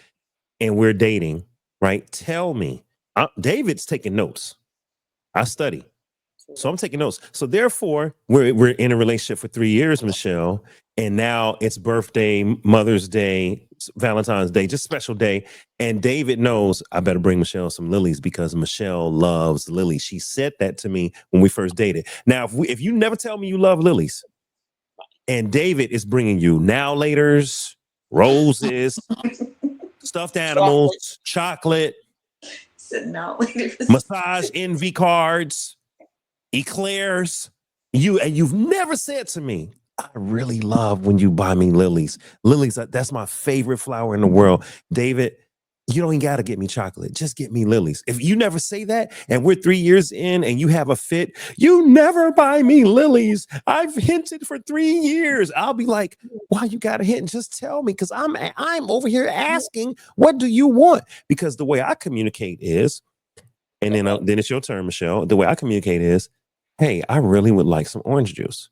and we're dating, right? Tell me. David's taking notes. I study. So I'm taking notes. So therefore, we're in a relationship for 3 years, Michelle, and now it's birthday, Mother's Day, Valentine's Day, just special day. And David knows I better bring Michelle some lilies because Michelle loves lilies. She said that to me when we first dated. Now, if you never tell me you love lilies, and David is bringing you now laters, roses, stuffed Chocolate. animals, chocolate, sitting out later. massage envy cards, eclairs. You've never said to me, I really love when you buy me lilies. Lilies, that's my favorite flower in the world. David, you don't even gotta get me chocolate. Just get me lilies. If you never say that, and we're 3 years in and you have a fit, you never buy me lilies. I've hinted for 3 years. I'll be like, why you gotta hint? Just tell me, because I'm over here asking, what do you want? Because the way I communicate is, and then it's your turn, Michelle. The way I communicate is, hey, I really would like some orange juice.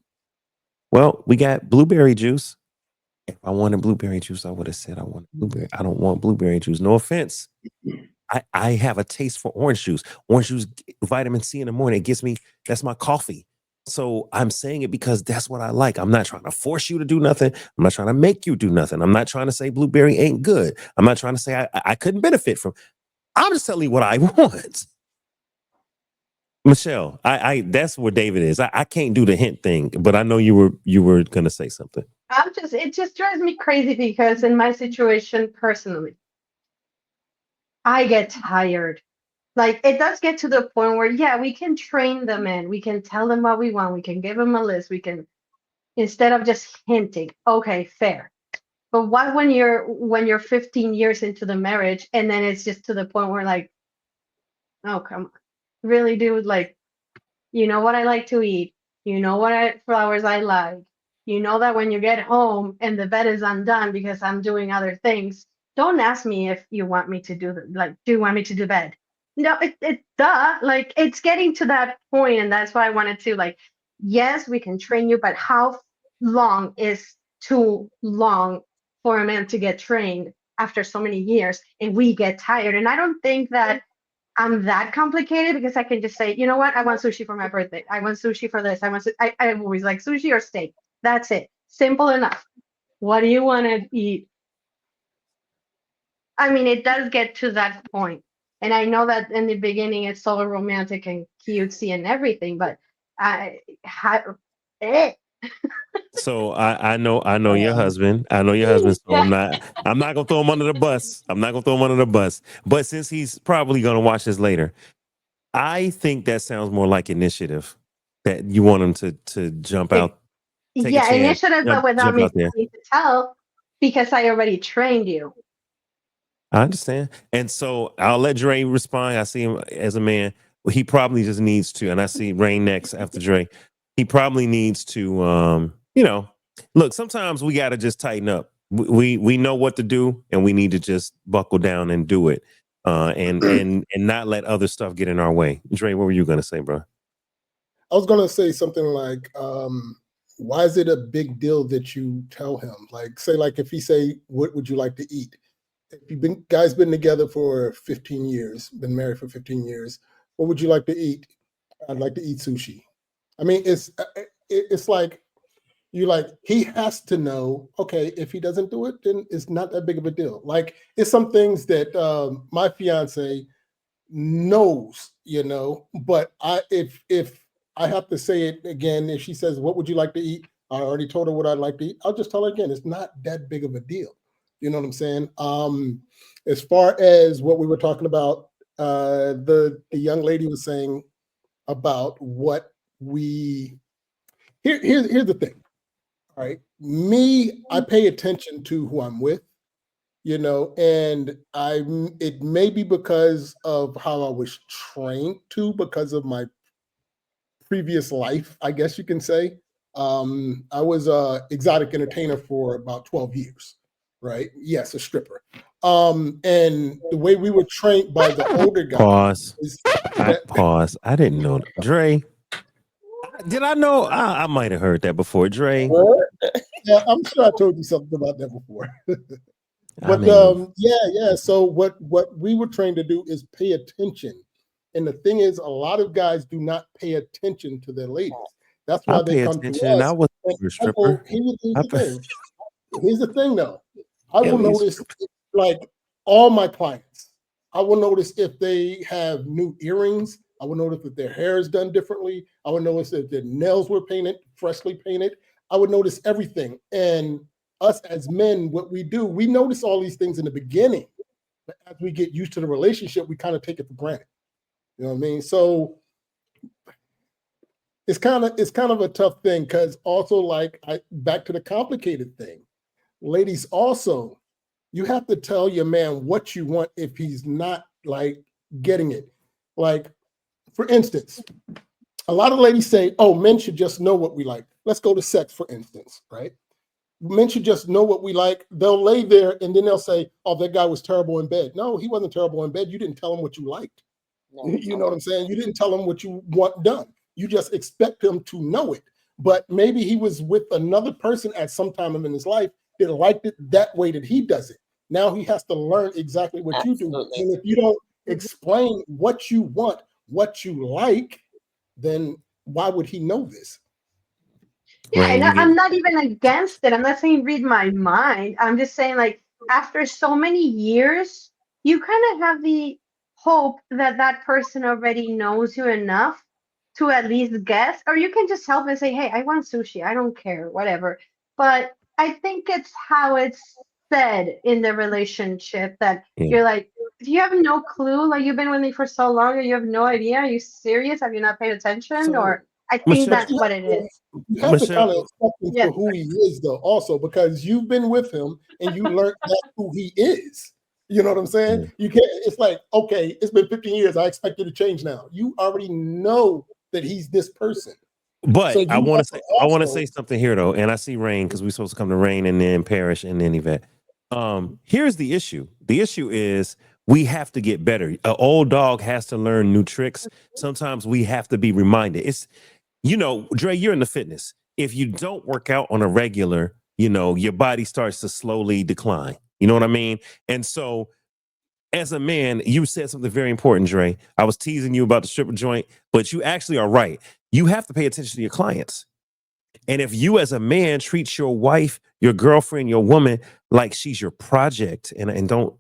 Well, we got blueberry juice. If I wanted blueberry juice, I would have said I want blueberry. I don't want blueberry juice. No offense. I have a taste for orange juice. Orange juice, vitamin C in the morning. It gives me, that's my coffee. So I'm saying it because that's what I like. I'm not trying to force you to do nothing. I'm not trying to make you do nothing. I'm not trying to say blueberry ain't good. I'm not trying to say I couldn't benefit from. I'm just telling you what I want. Michelle, I that's where David is. I can't do the hint thing, but I know you were gonna say something. It just drives me crazy because in my situation personally, I get tired. Like it does get to the point where, yeah, we can train them in, we can tell them what we want, we can give them a list, we can, instead of just hinting, okay, fair. But what when you're 15 years into the marriage and then it's just to the point where like, oh come on, really, dude, like, you know what I like to eat. You know flowers I like. You know that when you get home and the bed is undone because I'm doing other things, don't ask me if you want me to do do you want me to do bed? No, like it's getting to that point, and that's why I wanted to like, yes, we can train you, but how long is too long for a man to get trained after so many years, and we get tired. And I don't think that I'm that complicated because I can just say, you know what? I want sushi for my birthday. I want sushi for this. I always like sushi or steak. That's it. Simple enough. What do you want to eat? I mean, it does get to that point. And I know that in the beginning it's so romantic and cutesy and everything, but I, eh. So I know your husband. I know your husband. So I'm not gonna throw him under the bus. I'm not gonna throw him under the bus. But since he's probably gonna watch this later, I think that sounds more like initiative. That you want him to jump It- out, take a yeah, chance, initiative, but without jump me out there. telling you to tell because I already trained you. I understand. And so I'll let Dre respond. I see him as a man. Well, he probably just needs to, and I see Rain next after Dre. He probably needs to look, sometimes we gotta just tighten up. We know what to do and we need to just buckle down and do it. And not let other stuff get in our way. Dre, what were you gonna say, bro? I was gonna say something like, why is it a big deal that you tell him? Like, say, like if he say, "What would you like to eat?" If you've been guys been together for 15 years, been married for 15 years, what would you like to eat? I'd like to eat sushi. I mean, it's like he has to know. Okay, if he doesn't do it, then it's not that big of a deal. Like it's some things that my fiance knows, but if I have to say it again, if she says, "What would you like to eat?" I already told her what I'd like to eat. I'll just tell her again. It's not that big of a deal. You know what I'm saying? As far as what we were talking about, the young lady was saying about what we here's the thing. All right, me, I pay attention to who I'm with, and it may be because of how I was trained to, because of my previous life, I guess you can say. I was a exotic entertainer for about 12 years, right? Yes, a stripper. And the way we were trained by the older guys Pause. is Pause. I didn't know. Dre, did I know? I might have heard that before. Dre, What? yeah, I'm sure I told you something about that before. I But mean, yeah. So what we were trained to do is pay attention. And the thing is, a lot of guys do not pay attention to their ladies. That's I why they pay come to attention, and I us. was And a I will, stripper. here's I the pay, thing. Here's the thing, though. I at will least. notice, like all my clients, I will notice if they have new earrings. I will notice if their hair is done differently. I would notice if their nails were painted, freshly painted. I would notice everything. And us as men, what we do, we notice all these things in the beginning, but as we get used to the relationship, we kind of take it for granted. You know what I mean? So it's kind of a tough thing because also like back to the complicated thing, ladies. Also, you have to tell your man what you want if he's not like getting it. Like for instance, a lot of ladies say, "Oh, men should just know what we like." Let's go to sex, for instance, right? Men should just know what we like. They'll lay there and then they'll say, "Oh, that guy was terrible in bed." No, he wasn't terrible in bed. You didn't tell him what you liked. No. You know what I'm saying? You didn't tell him what you want done. You just expect him to know it. But maybe he was with another person at some time in his life that liked it that way that he does it. Now he has to learn exactly what you do. Absolutely. And if you don't explain what you want, what you like, then why would he know this? Yeah, Rain, and you I'm get not even against it. I'm not saying read my mind. I'm just saying, like, after so many years, you kind of have the hope that that person already knows you enough to at least guess, or you can just help and say, "Hey, I want sushi. I don't care, whatever." But I think it's how it's said in the relationship that yeah. you're like, you have no clue, like you've been with me for so long, and you have no idea. Are you serious? Have you not paid attention? So Or I think Michelle, that's what it is. you have to Michelle, kind of accept him Yeah. for who he is, though, also because you've been with him and you learned that's who he is. You know what I'm saying? yeah. You can't. It's like, okay, it's been 15 years. I expect you to change now. You already know that he's this person. So But I you want have to to say, I want to also. say something here though, and I see Rain because we're supposed to come to Rain and then Parish and then Yvette. Here's the issue. The issue is we have to get better. An old dog has to learn new tricks. Sometimes we have to be reminded. It's Dre, you're in the fitness. If you don't work out on a regular, your body starts to slowly decline. You know what I mean? And so as a man, you said something very important, Dre. I was teasing you about the stripper joint, but you actually are right. You have to pay attention to your clients. And if you as a man treat your wife, your girlfriend, your woman like she's your project, and don't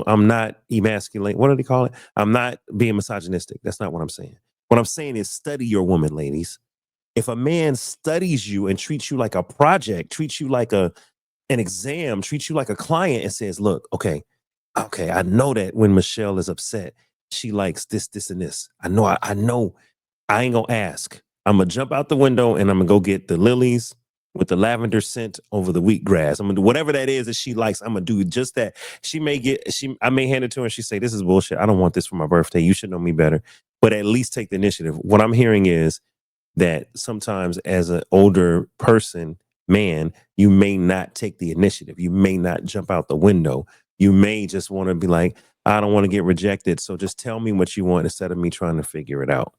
I'm not emasculating. What do they call it? I'm not being misogynistic. That's not what I'm saying. What I'm saying is study your woman, ladies. If a man studies you and treats you like a project, treats you like an exam, treats you like a client and says, look, okay, I know that when Michelle is upset, she likes this, this, and this. I know I ain't gonna ask. I'm gonna jump out the window and I'm gonna go get the lilies with the lavender scent over the wheatgrass. I'm gonna do whatever that is that she likes. I'm gonna do just that. I may hand it to her and she say, this is bullshit. I don't want this for my birthday. You should know me better. But at least take the initiative. What I'm hearing is that sometimes as an older person, man, you may not take the initiative. You may not jump out the window. You may just want to be like, I don't want to get rejected. So just tell me what you want instead of me trying to figure it out.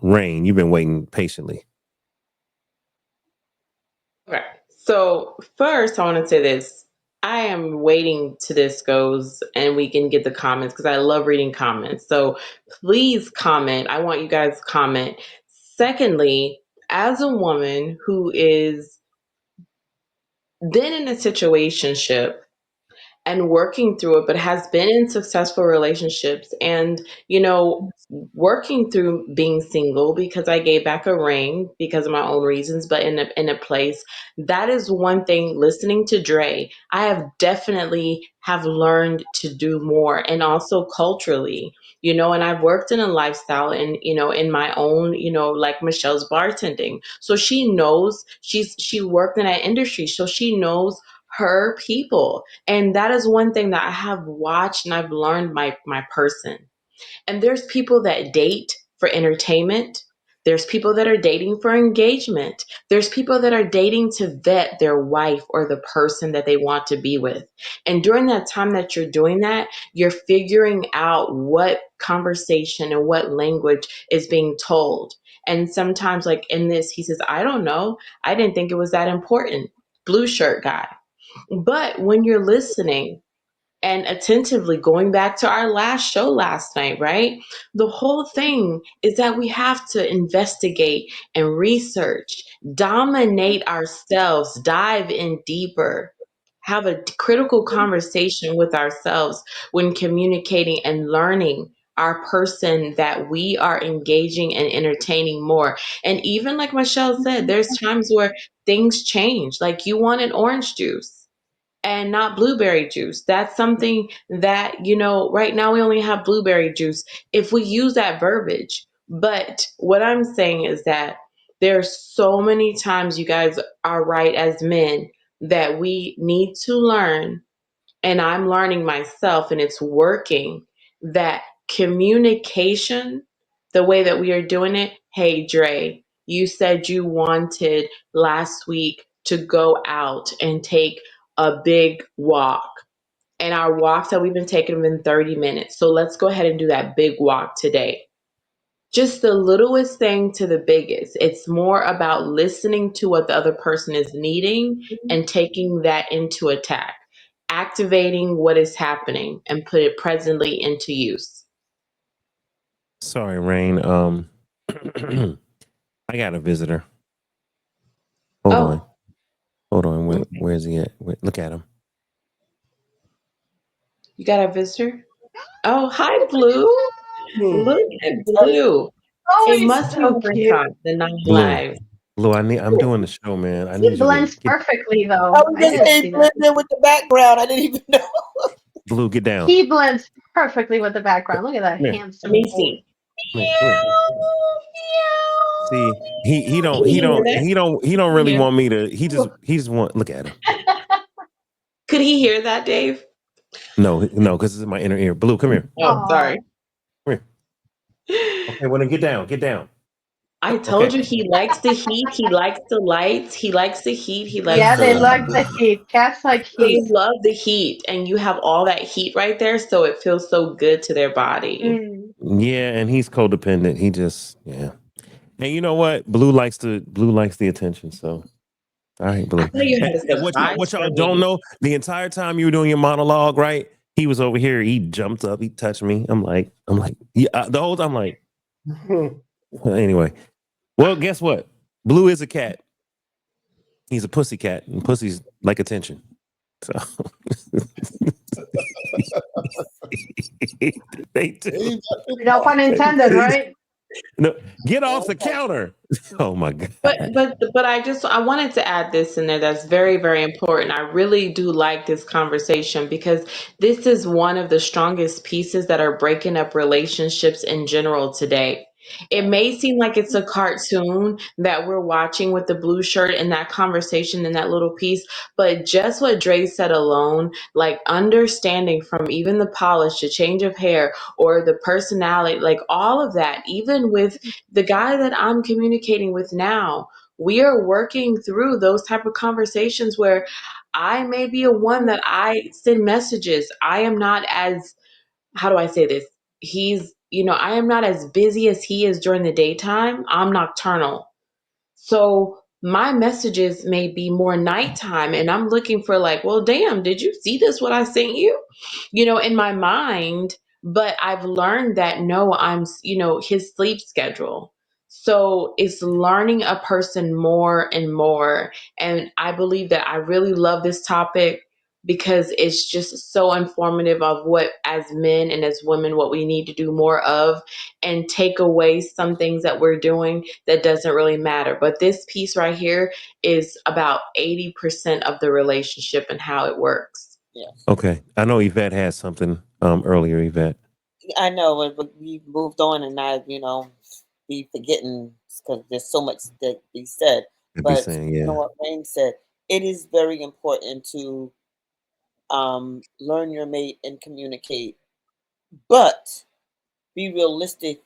Rain, you've been waiting patiently. Okay. So first, I want to say this. I am waiting to this goes and we can get the comments because I love reading comments. So please comment. I want you guys to comment. Secondly, as a woman who is been in a situationship and working through it, but has been in successful relationships and, working through being single because I gave back a ring because of my own reasons, but in a place that is one thing. Listening to Dre, I have definitely have learned to do more, and also culturally, and I've worked in a lifestyle and, in my own, like Michelle's bartending. So she knows she worked in that industry. So she knows her people. And that is one thing that I have watched and I've learned my person. And there's people that date for entertainment. There's people that are dating for engagement. There's people that are dating to vet their wife or the person that they want to be with. And during that time that you're doing that, you're figuring out what conversation and what language is being told. And sometimes, like in this, he says, I don't know. I didn't think it was that important. Blue shirt guy. But when you're listening, and attentively going back to our last show last night, right? The whole thing is that we have to investigate and research, dominate ourselves, dive in deeper, have a critical conversation with ourselves when communicating and learning our person that we are engaging and entertaining more. And even like Michelle said, there's times where things change. Like you want an orange juice and not blueberry juice. That's something that, right now we only have blueberry juice if we use that verbiage. But what I'm saying is that there's so many times you guys are right as men that we need to learn, and I'm learning myself and it's working, that communication, the way that we are doing it. Hey, Dre, you said you wanted last week to go out and take a big walk. And our walks that we've been taking have been 30 minutes. So let's go ahead and do that big walk today. Just the littlest thing to the biggest. It's more about listening to what the other person is needing and taking that into attack, activating what is happening and put it presently into use. Sorry, Rain. I got a visitor. Hold on. Oh, Hold on. okay. Where's he at? Look at him. You got a visitor? Oh, hi, Blue. Look at Blue. Oh, It he's must be so cute. TikTok, the nine Blue. lives. Blue, I'm doing the show, man. I He need you to blends perfectly, I though. was I just did saying, see that. blend in with the background. I didn't even know. Blue, get down. He blends perfectly with the background. Look at that Come here. Let handsome me boy. see. Come here. Come here. See, he don't Can he you hear don't that? he don't he don't really Yeah. want me to. He just want look at him. Could he hear that, Dave? No, because it's in my inner ear. Blue, come here. Oh, Aw. sorry. Come here. Okay, well then get down. Get down. I Okay. told you he likes the heat. He likes the lights. He likes the heat. He likes Yeah, the they light. like the heat. Cats like They heat. love the heat, and you have all that heat right there, so it feels so good to their body. Mm. Yeah, and he's codependent. He just And you know what? Blue likes the attention. So all right, I Blue. know you had a And surprise what for y'all don't me. know, the entire time you were doing your monologue, right? He was over here. He jumped up. He touched me. I'm like, yeah. The whole time, I'm like, anyway. Well, guess what? Blue is a cat. He's a pussy cat, and pussies like attention. So they do. No pun intended, right? No, get off the counter. Oh my god. But I wanted to add this in there that's very, very important. I really do like this conversation because this is one of the strongest pieces that are breaking up relationships in general today. It may seem like it's a cartoon that we're watching with the blue shirt and that conversation in that little piece, but just what Dre said alone, like understanding from even the polish, the change of hair, or the personality, like all of that, even with the guy that I'm communicating with now, we are working through those type of conversations where I may be a one that I send messages. I am not as, how do I say this? I am not as busy as he is during the daytime. I'm nocturnal. So my messages may be more nighttime and I'm looking for like, well, damn, did you see this, what I sent you? In my mind, but I've learned that no, his sleep schedule. So it's learning a person more and more. And I believe that I really love this topic because it's just so informative of what as men and as women what we need to do more of and take away some things that we're doing that doesn't really matter. But this piece right here is about 80% of the relationship and how it works. Yeah, Okay. I know Yvette has something earlier, Yvette. I know, but we moved on, and I, be forgetting because there's so much that be said. I'd be But saying, you know yeah. what Rain said. It is very important to learn your mate and communicate, but be realistic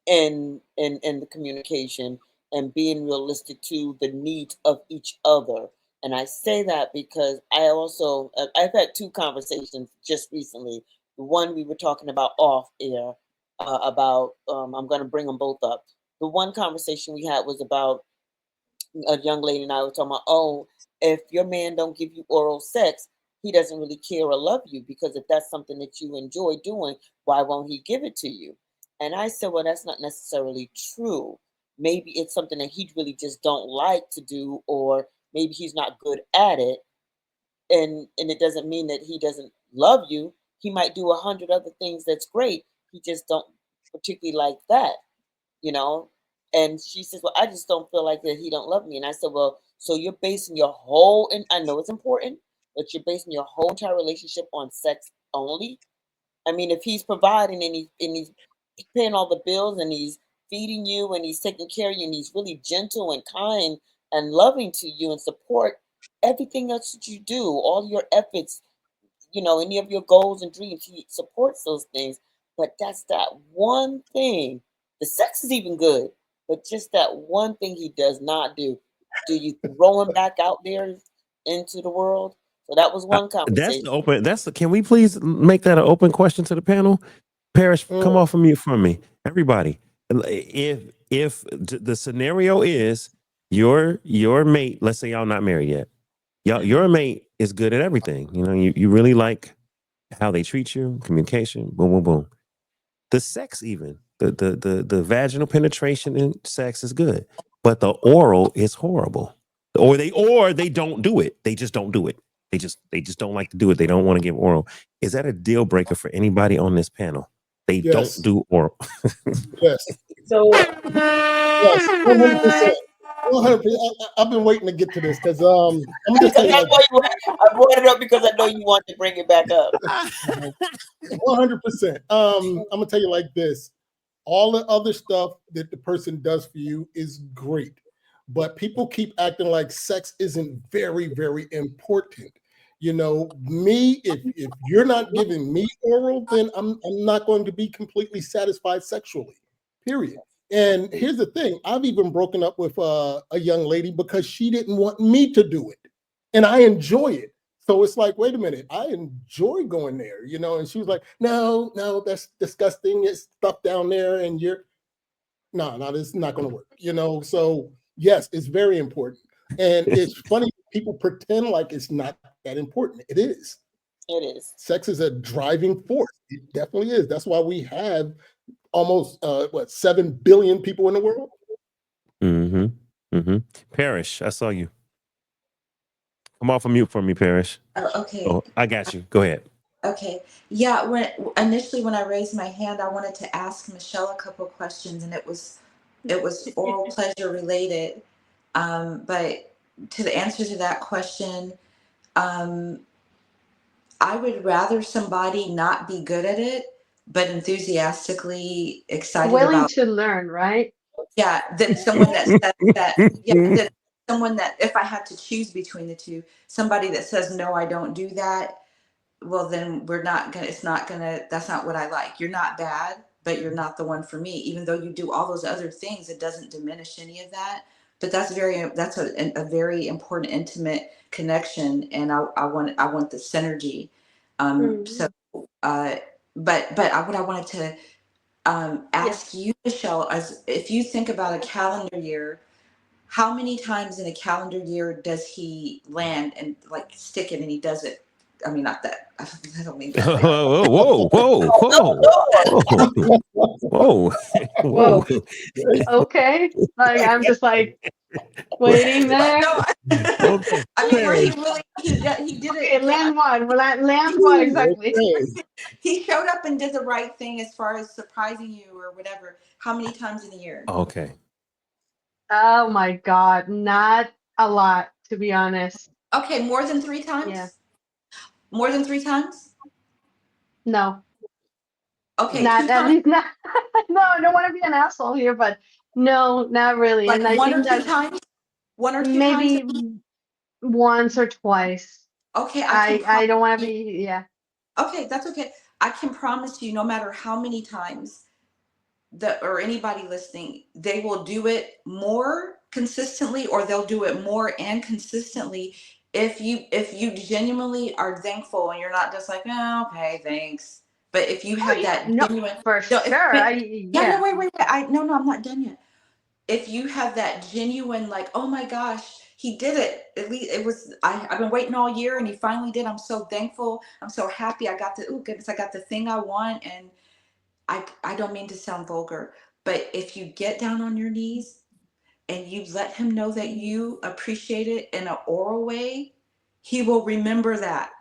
in the communication and being realistic to the needs of each other. And I say that because I've had two conversations just recently. The one we were talking about off air, about I'm going to bring them both up. The one conversation we had was about a young lady and I were talking about, oh, if your man don't give you oral sex, he doesn't really care or love you, because if that's something that you enjoy doing, why won't he give it to you? And I said, well, that's not necessarily true. Maybe it's something that he really just don't like to do, or maybe he's not good at it. And it doesn't mean that he doesn't love you. He might do 100 other things that's great. He just don't particularly like that, you know. And she says, well, I just don't feel like that he don't love me. And I said, well, so you're basing your whole, and I know it's important, but you're basing your whole entire relationship on sex only? I mean, if he's providing and he's paying all the bills and he's feeding you and he's taking care of you and he's really gentle and kind and loving to you and support everything else that you do, all your efforts, any of your goals and dreams, he supports those things. But that's that one thing. The sex is even good, but just that one thing he does not do. Do you throw him back out there into the world? So that was one That's the conversation. open. Can we please make that an open question to the panel? Parrish, come Mm, off of mute from me. Everybody, if the scenario is your mate, let's say y'all not married yet, your mate is good at everything. You really like how they treat you, communication, boom, boom, boom. The sex, even the vaginal penetration in sex is good, but the oral is horrible. Or they don't do it. They just don't do it. They just don't like to do it. They don't want to give oral. Is that a deal breaker for anybody on this panel? They don't yes, do oral. yes, So yes, 100%. 100%. I've been waiting to get to this because I'm gonna just tell Because you like I brought it up because I know you want to bring it back up. 100%. I'm gonna tell you like this. All the other stuff that the person does for you is great, but people keep acting like sex isn't very, very important. Me, if you're not giving me oral, then I'm not going to be completely satisfied sexually. Period. And here's the thing: I've even broken up with a young lady because she didn't want me to do it, and I enjoy it. So it's like, wait a minute, I enjoy going there, And she was like, no, no, that's disgusting. It's stuff down there, and you're no, this is not going to work. So yes, it's very important, and it's funny people pretend like it's not that important. It is. It is. Sex is a driving force. It definitely is. That's why we have almost 7 billion people in the world. Mm-hmm. Mm-hmm. Parrish, I saw you. Come off of mute for me, Parrish. Okay. Oh, I got you. Go ahead. Okay. Yeah. When I raised my hand, I wanted to ask Michelle a couple questions, and it was oral pleasure related. But to the answer to that question, um, I would rather somebody not be good at it, but enthusiastically excited Willing about. to learn, right? Yeah, than someone that says that. Yeah, that someone that if I had to choose between the two, somebody that says no, I don't do that, well then we're not gonna it's not gonna that's not what I like. You're not bad, but you're not the one for me. Even though you do all those other things, it doesn't diminish any of that. But that's a very important intimate connection, and I want the synergy. So Mhm. uh but what I wanted to Yeah. ask you, Michelle, as if you think about a calendar year, how many times in a calendar year does he land and like stick it and he does it? I mean, not that. I don't mean that. Whoa, whoa, whoa, whoa, whoa, whoa, whoa. Whoa. Okay. Like I'm just like waiting there. No, Okay. I mean where he really he did Okay, it. Yeah, land one. Well, land one exactly. Okay. he showed up and did the right thing as far as surprising you or whatever. How many times in a year? Okay. Oh my God, not a lot, to be honest. Okay, more than three Yeah. times. More than three times. No, Okay, two not at times. least not. No, I don't want to be an asshole here, but no, not really. Like And I one or think two that times. One or two times. maybe once or twice. Okay, I don't want to be. Yeah. okay, that's okay. I can promise you, no matter how many times, or anybody listening, they will do it more consistently, or they'll do it more and consistently if you genuinely are thankful and you're not just like, oh, okay, thanks. But if you Oh have yeah, that no, genuine, for no, sure. yeah, no, Yeah, wait, no, I'm not done yet. If you have that genuine, like, oh my gosh, he did it. At least it was, I've been waiting all year and he finally did. I'm so thankful. I'm so happy. I got the, oh goodness, I got the thing I want. And I don't mean to sound vulgar, but if you get down on your knees and you let him know that you appreciate it in an oral way, he will remember that.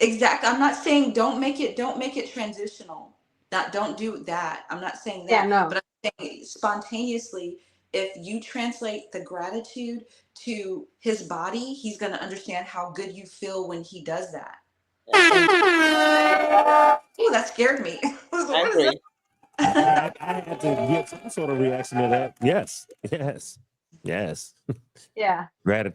Exactly. I'm not saying don't make it transitional. Not don't do that. I'm not saying yeah, that, no. but I'm saying spontaneously, if you translate the gratitude to his body, he's going to understand how good you feel when he does that. Yeah, And oh, that scared me. I What is agree. that? I had to get some sort of reaction to that. Yes, yes, yes. Yeah.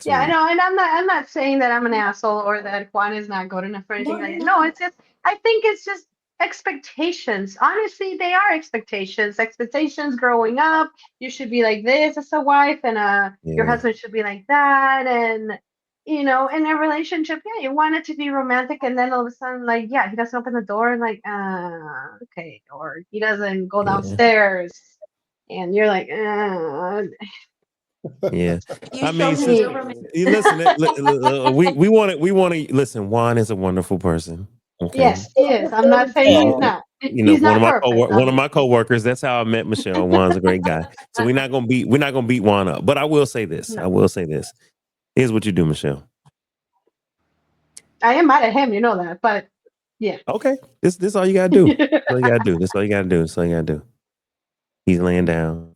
Yeah, I Gratitude. know, and I'm not saying that I'm an asshole or that Juan is not good enough or anything No, like you're that. No, not. it's just I think it's just expectations. Honestly, they are expectations. Expectations growing up. You should be like this as a wife, and your Yeah, husband should be like that. And in a relationship, yeah, you want it to be romantic, and then all of a sudden, like, yeah, he doesn't open the door, and like, okay, or he doesn't go yeah, downstairs, and you're like, yeah. You I show mean, him since real yeah, romantic. you listen, we want to listen. Juan is a wonderful person. Okay, yes, he is. I'm not saying he's So, not. He's not perfect, one of my obviously. coworkers. That's how I met Michelle. Juan's a great guy. So we're not gonna beat Juan up. But I will say this. No, I will say this. Here's what you do, Michelle. I am mad at him. You know that, but yeah. Okay, this all you gotta do. This all you gotta do. This all you gotta do. This all you gotta do. He's laying down.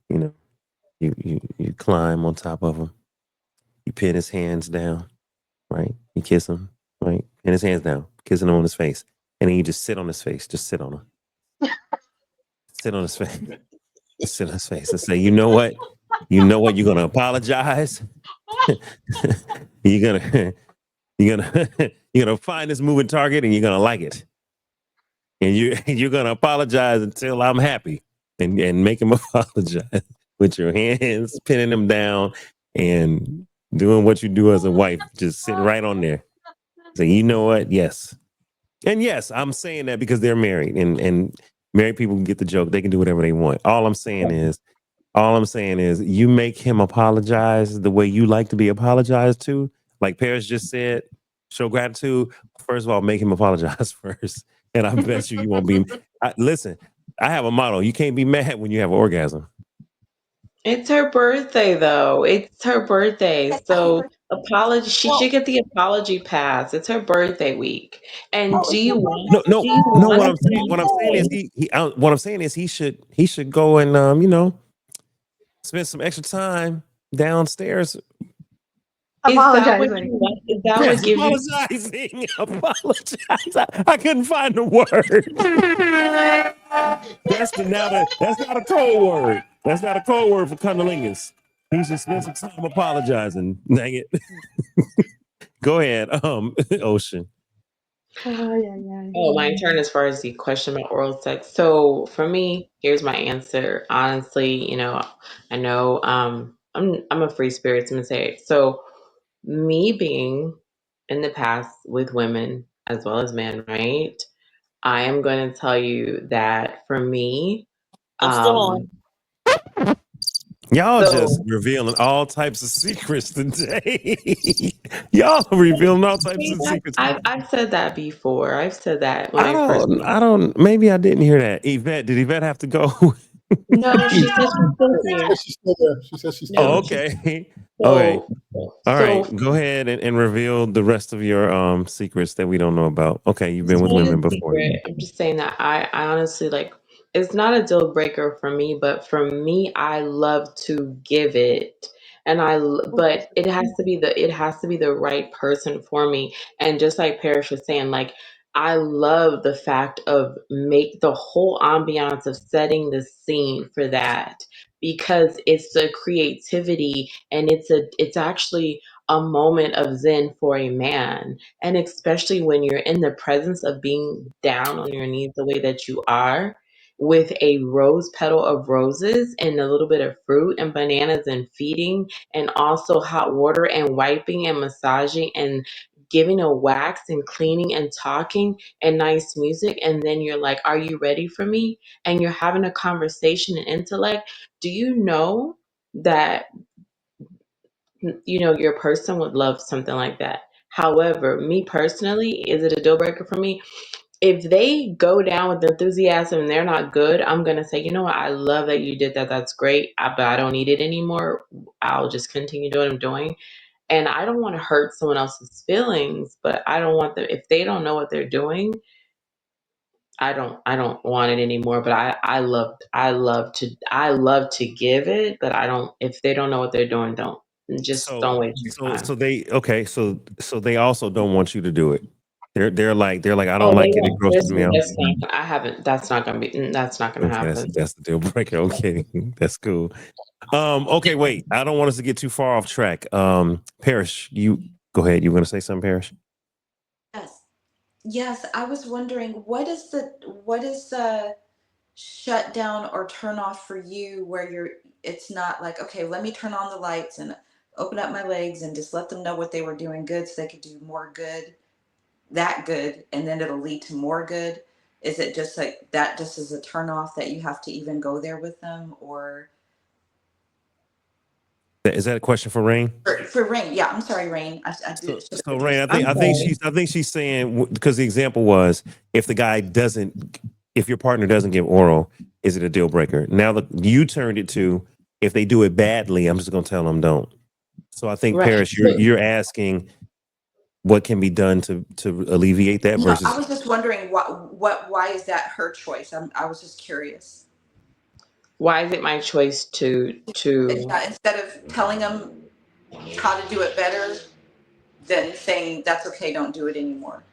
You climb on top of him. You pin his hands down. Right. You kiss him. Right. Pin his hands down. Kissing him on his face, and then you just sit on his face. Just sit on him. Sit on his face. Just sit on his face and say, you know what? You know what? You're gonna apologize. you're gonna you're gonna you're gonna find this moving target and you're gonna like it. And you're gonna apologize until I'm happy. And make him apologize with your hands, pinning him down and doing what you do as a wife, just sitting right on there. Say, you know what? Yes. And yes, I'm saying that because they're married and married people can get the joke. They can do whatever they want. All I'm saying is you make him apologize the way you like to be apologized to. Like Paris just said, show gratitude. First of all, make him apologize first. And I bet you won't be. Listen, I have a motto. You can't be mad when you have an orgasm. It's her birthday, though. It's her birthday. So apology, she Well, should get the apology pass. It's her birthday week. And oh, do it's you her want No, birthday. no, do you no. want What a I'm saying, what I'm saying is fiance? what I'm saying is he should go and spend some extra time downstairs. Is that what Apologizing. you want? Is that what Yes, gives you apologizing. Apologize. I couldn't find the word. That's not a code word. That's not a code word for cunnilingus. He should spend some time apologizing. Dang it. Go ahead, Ocean. Oh, yeah, yeah. Oh, my turn as far as the question about oral sex. So for me, here's my answer. Honestly, I know I'm a free spirit, so I'm gonna say it. So me being in the past with women as well as men, right? I am going to tell you that for me, I'm still on. um, Y'all just so revealing all types of secrets today. Y'all revealing all types of secrets. I've said that before. I've said that when I I first don't, met. I don't, maybe I didn't hear that. Did Yvette have to go? No, she said she's still She here. said she's still there. She said she's still Oh, No, there. she's okay. Okay. so All right. so Go ahead and reveal the rest of your secrets that we don't know about. Okay, you've It's been with not a women before. secret. I'm just saying that I honestly like it's not a deal breaker for me, but for me, I love to give it. But it has to be the right person for me. And just like Parrish was saying, like I love the fact of make the whole ambiance of setting the scene for that because it's the creativity and it's actually a moment of zen for a man, and especially when you're in the presence of being down on your knees the way that you are, with a rose petal of roses and a little bit of fruit and bananas and feeding, and also hot water and wiping and massaging and giving a wax and cleaning and talking and nice music, and then you're like, are you ready for me? And you're having a conversation and intellect. Do you know that your person would love something like that? However, me personally, is it a deal breaker for me? If they go down with enthusiasm and they're not good, I'm gonna say, you know what, I love that you did that. That's great, but I don't need it anymore. I'll just continue doing what I'm doing. And I don't want to hurt someone else's feelings, but I don't want them, if they don't know what they're doing, I don't want it anymore. But I love to give it, but I don't, if they don't know what they're doing, just So don't waste your time. so they also don't want you to do it. They're like I Oh, don't they like it. It won't. grosses me out. That's not. I haven't. That's not gonna be. That's not gonna Okay, happen. that's the deal breaker. Okay, that's cool. Okay, wait. I don't want us to get too far off track. Parrish, you go ahead. You want to say something, Parrish? Yes. Yes, I was wondering what is the shut down or turn off for you where it's not like, okay, let me turn on the lights and open up my legs and just let them know what they were doing good so they could do more good, that good, and then it'll lead to more good. Is it just like that just is a turn off that you have to even go there with them? Or Is that a question for Rain? for Rain? Yeah, I'm sorry, Rain. I So, should have so Rain, I addressed think I'm I think sorry. she's I think she's saying because the example was if the guy doesn't, if your partner doesn't give oral, is it a deal breaker? Now you turned it to if they do it badly, I'm just gonna tell them don't. So I think Right. Parrish, you're asking what can be done to alleviate that No, I versus was just wondering why is that her choice? I was just curious. Why is it my choice to? Instead of telling them how to do it better, than saying that's okay, don't do it anymore.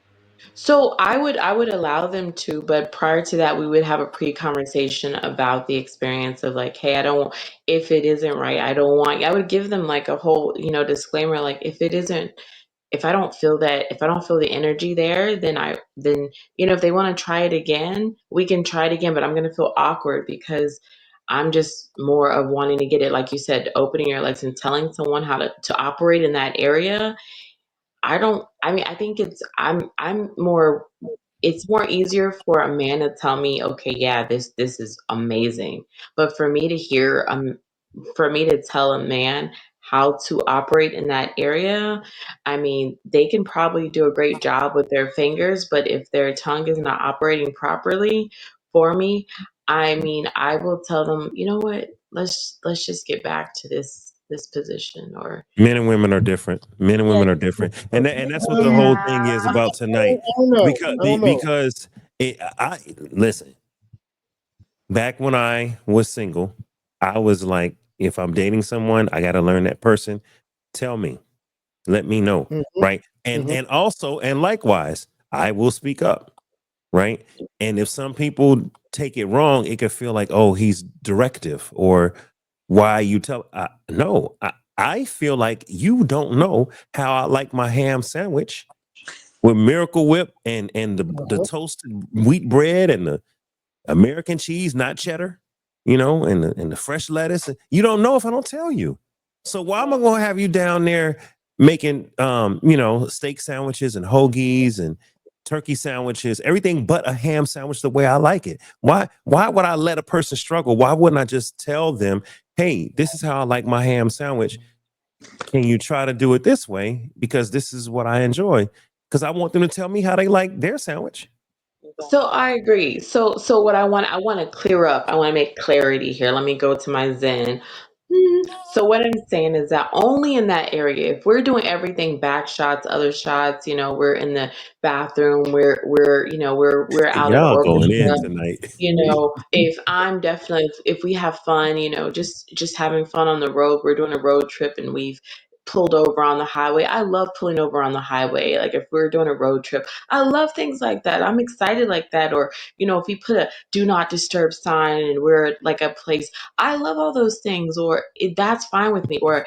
So I would allow them to, but prior to that, we would have a pre-conversation about the experience of like, hey, I don't, if it isn't right, I don't want. I would give them like a whole, disclaimer, like if it isn't, if I don't feel that, if I don't feel the energy there, then if they want to try it again, we can try it again, but I'm gonna feel awkward because I'm just more of wanting to get it, like you said, opening your legs and telling someone how to operate in that area. I think I'm more, it's more easier for a man to tell me, okay, yeah, this is amazing. But for me to tell a man how to operate in that area, I mean, they can probably do a great job with their fingers, but if their tongue is not operating properly for me, I mean, I will tell them, you know what, let's just get back to this position. Or men and women are different. Men and Yeah, women are different, and that's what the whole thing is Yeah. about tonight. I don't know. Because I don't know. because I listen. Back when I was single, I was like, if I'm dating someone, I got to learn that person. Tell me, let me know, Hmm. right? And Hmm. and also, and likewise, I will speak up, right? And if some people take it wrong, it could feel like, oh, he's directive, or why you tell. No, I feel like you don't know how I like my ham sandwich with Miracle Whip and the Uh-huh. toasted wheat bread and the American cheese, not cheddar, and the fresh lettuce. You don't know if I don't tell you. So why am I going to have you down there making, steak sandwiches and hoagies and turkey sandwiches, everything but a ham sandwich the way I like it? Why would I let a person struggle? Why wouldn't I just tell them, hey, this is how I like my ham sandwich. Can you try to do it this way? Because this is what I enjoy. Because I want them to tell me how they like their sandwich. So I agree. So what I want to clear up. I want to make clarity here. Let me go to my Zen. So what I'm saying is that only in that area, if we're doing everything back shots, other shots, we're in the bathroom, we're out at Y'all going in orchestra, tonight. if I'm definitely, if we have fun, just having fun on the road, we're doing a road trip and we've pulled over on the highway. I love pulling over on the highway. Like if we're doing a road trip, I love things like that. I'm excited like that. Or, if we put a do not disturb sign and we're at like a place, I love all those things. Or that's fine with me. Or,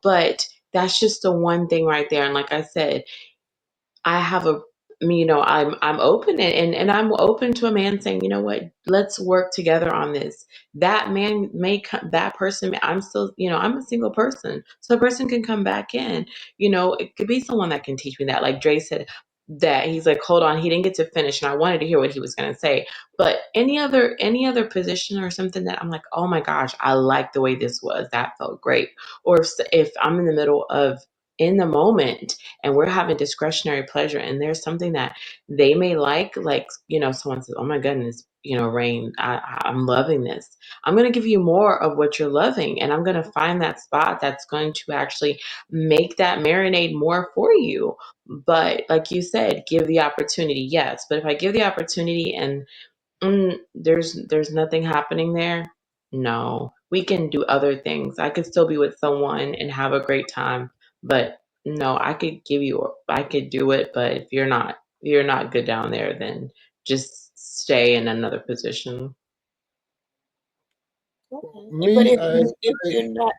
but that's just the one thing right there. And like I said, I have a I'm open, and I'm open to a man saying, you know what, let's work together on this. That man may come, that person, I'm still, I'm a single person, so the person can come back in. It could be someone that can teach me that. Like Dre said, that he's like, hold on, he didn't get to finish, and I wanted to hear what he was going to say. But any other position or something that I'm like, oh my gosh, I like the way this was. That felt great. Or if I'm in the middle of in the moment and we're having discretionary pleasure and there's something that they may like, someone says, oh my goodness, Rain, I'm loving this. I'm going to give you more of what you're loving, and I'm going to find that spot that's going to actually make that marinade more for you. But like you said, give the opportunity, yes. But if I give the opportunity and there's nothing happening there, no. We can do other things. I could still be with someone and have a great time, but no, I could do it, but if you're not good down there, then just stay in another position. Okay. But Me, if you're not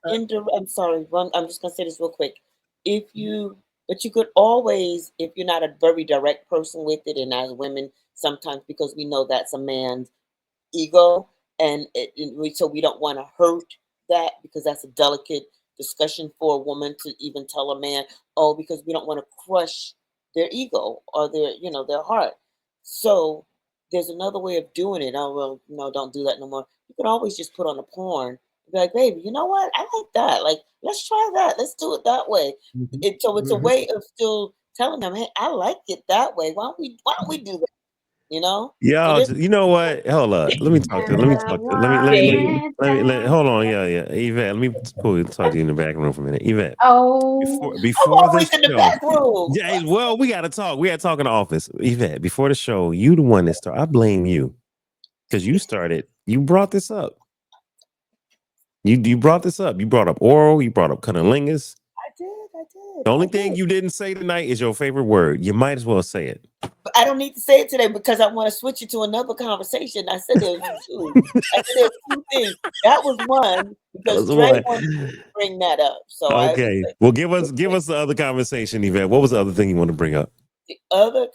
I'm sorry, I'm just gonna say this real quick. But you could always, if you're not a very direct person with it, and as women, sometimes because we know that's a man's ego, so we don't want to hurt that because that's a delicate discussion for a woman to even tell a man, oh, because we don't want to crush their ego or their heart. So there's another way of doing it. Oh well, no, don't do that no more. You can always just put on a porn. Be like, baby, you know what? I like that. Like, let's try that. Let's do it that way. So it's a Mhm. way of still telling them, hey, I like it that way. Why don't we do that? So Y'all, there's you know what? Hold up. Let me talk to. And Let me I talk to. Let me. want Dave, it that Hold on. way. Yeah, yeah. Yvette, let me talk to you in the back room for a minute. Yvette, Oh, I'm before the always in the show. back room. Yeah, well, we gotta talk. We gotta talk in the office. Yvette, before the show, you the one that started. I blame you because you started. You brought this up. You brought this up. You brought up oral. You brought up cunnilingus. I did, I did, The I only thing did. you didn't say tonight is your favorite word. You might as well say it. But I don't need to say it today because I want to switch it to another conversation. I said there was two. I said there's two things. That was one That because was the Dre one. wanted to bring that up. So I was Okay. like, Well, give us the other conversation, Yvette. What was the other thing you want to bring up? the other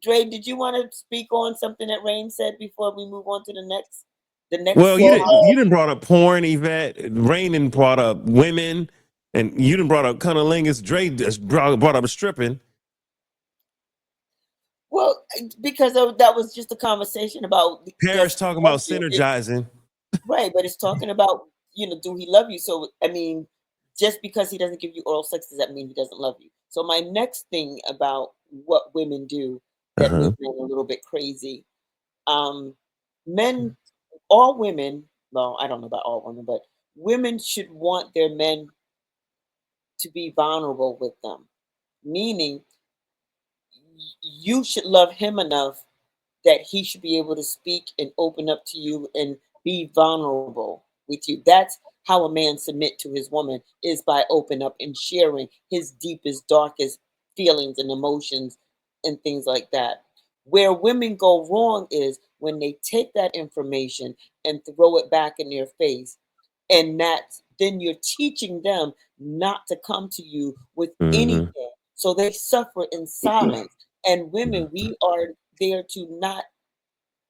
Dre, did you want to speak on something that Rain said before we move on to the next Well, segment? you didn't brought up porn, Yvette. Rain didn't brought up women, and you didn't brought up cunnilingus. Dre just brought up stripping. Well, because that was just a conversation about Paris does he talking love about you? synergizing. Right, but it's talking about, do he love you? So, I mean, just because he doesn't give you oral sex, does that mean he doesn't love you? So, my next thing about what women do Uh that huh. make men a little bit crazy, um, men, all women, well, I don't know about all women, but women should want their men to be vulnerable with them, meaning you should love him enough that he should be able to speak and open up to you and be vulnerable with you. That's how a man submit to his woman is by open up and sharing his deepest, darkest feelings and emotions and things like that. Where women go wrong is when they take that information and throw it back in their face, and that's then you're teaching them not to come to you with Mm-hmm. anything, so they suffer in silence. And women, we are there to not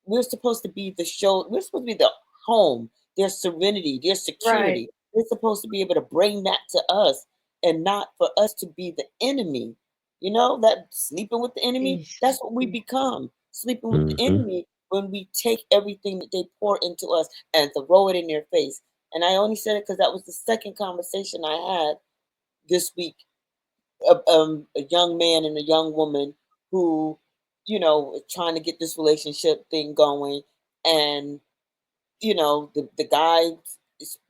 we're supposed to be the show. We're supposed to be the home, their serenity, their right. security. We're supposed to be able to bring that to us and not for us to be the enemy. That sleeping with the enemy, Eesh. that's what we become. Sleeping with the Mm-hmm. enemy when we take everything that they pour into us and throw it in their face. And I only said it because that was the second conversation I had this week, a young man and a young woman who, trying to get this relationship thing going, and the guy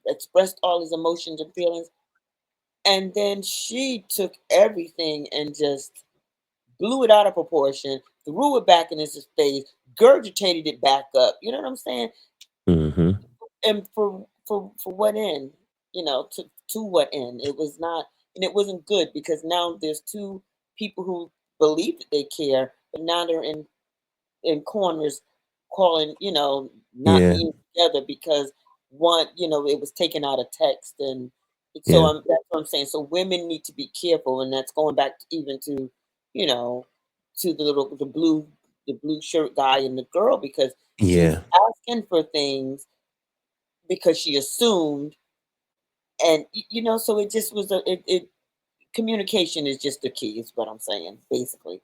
expressed all his emotions and feelings, and then she took everything and just blew it out of proportion, threw it back in his face, gurgitated it back up. You know what I'm saying? Mm-hmm. And for what end? To what end? It was not, and it wasn't good because now there's two people who believe that they care, but now they're in corners calling, not Yeah. being together because one, it was taken out of text. And so that's what I'm saying. So women need to be careful, and that's going back to, even to, you know to the blue shirt guy and the girl because she was Yeah. asking for things because she assumed, and so it just was communication is just the key, is what I'm saying, basically.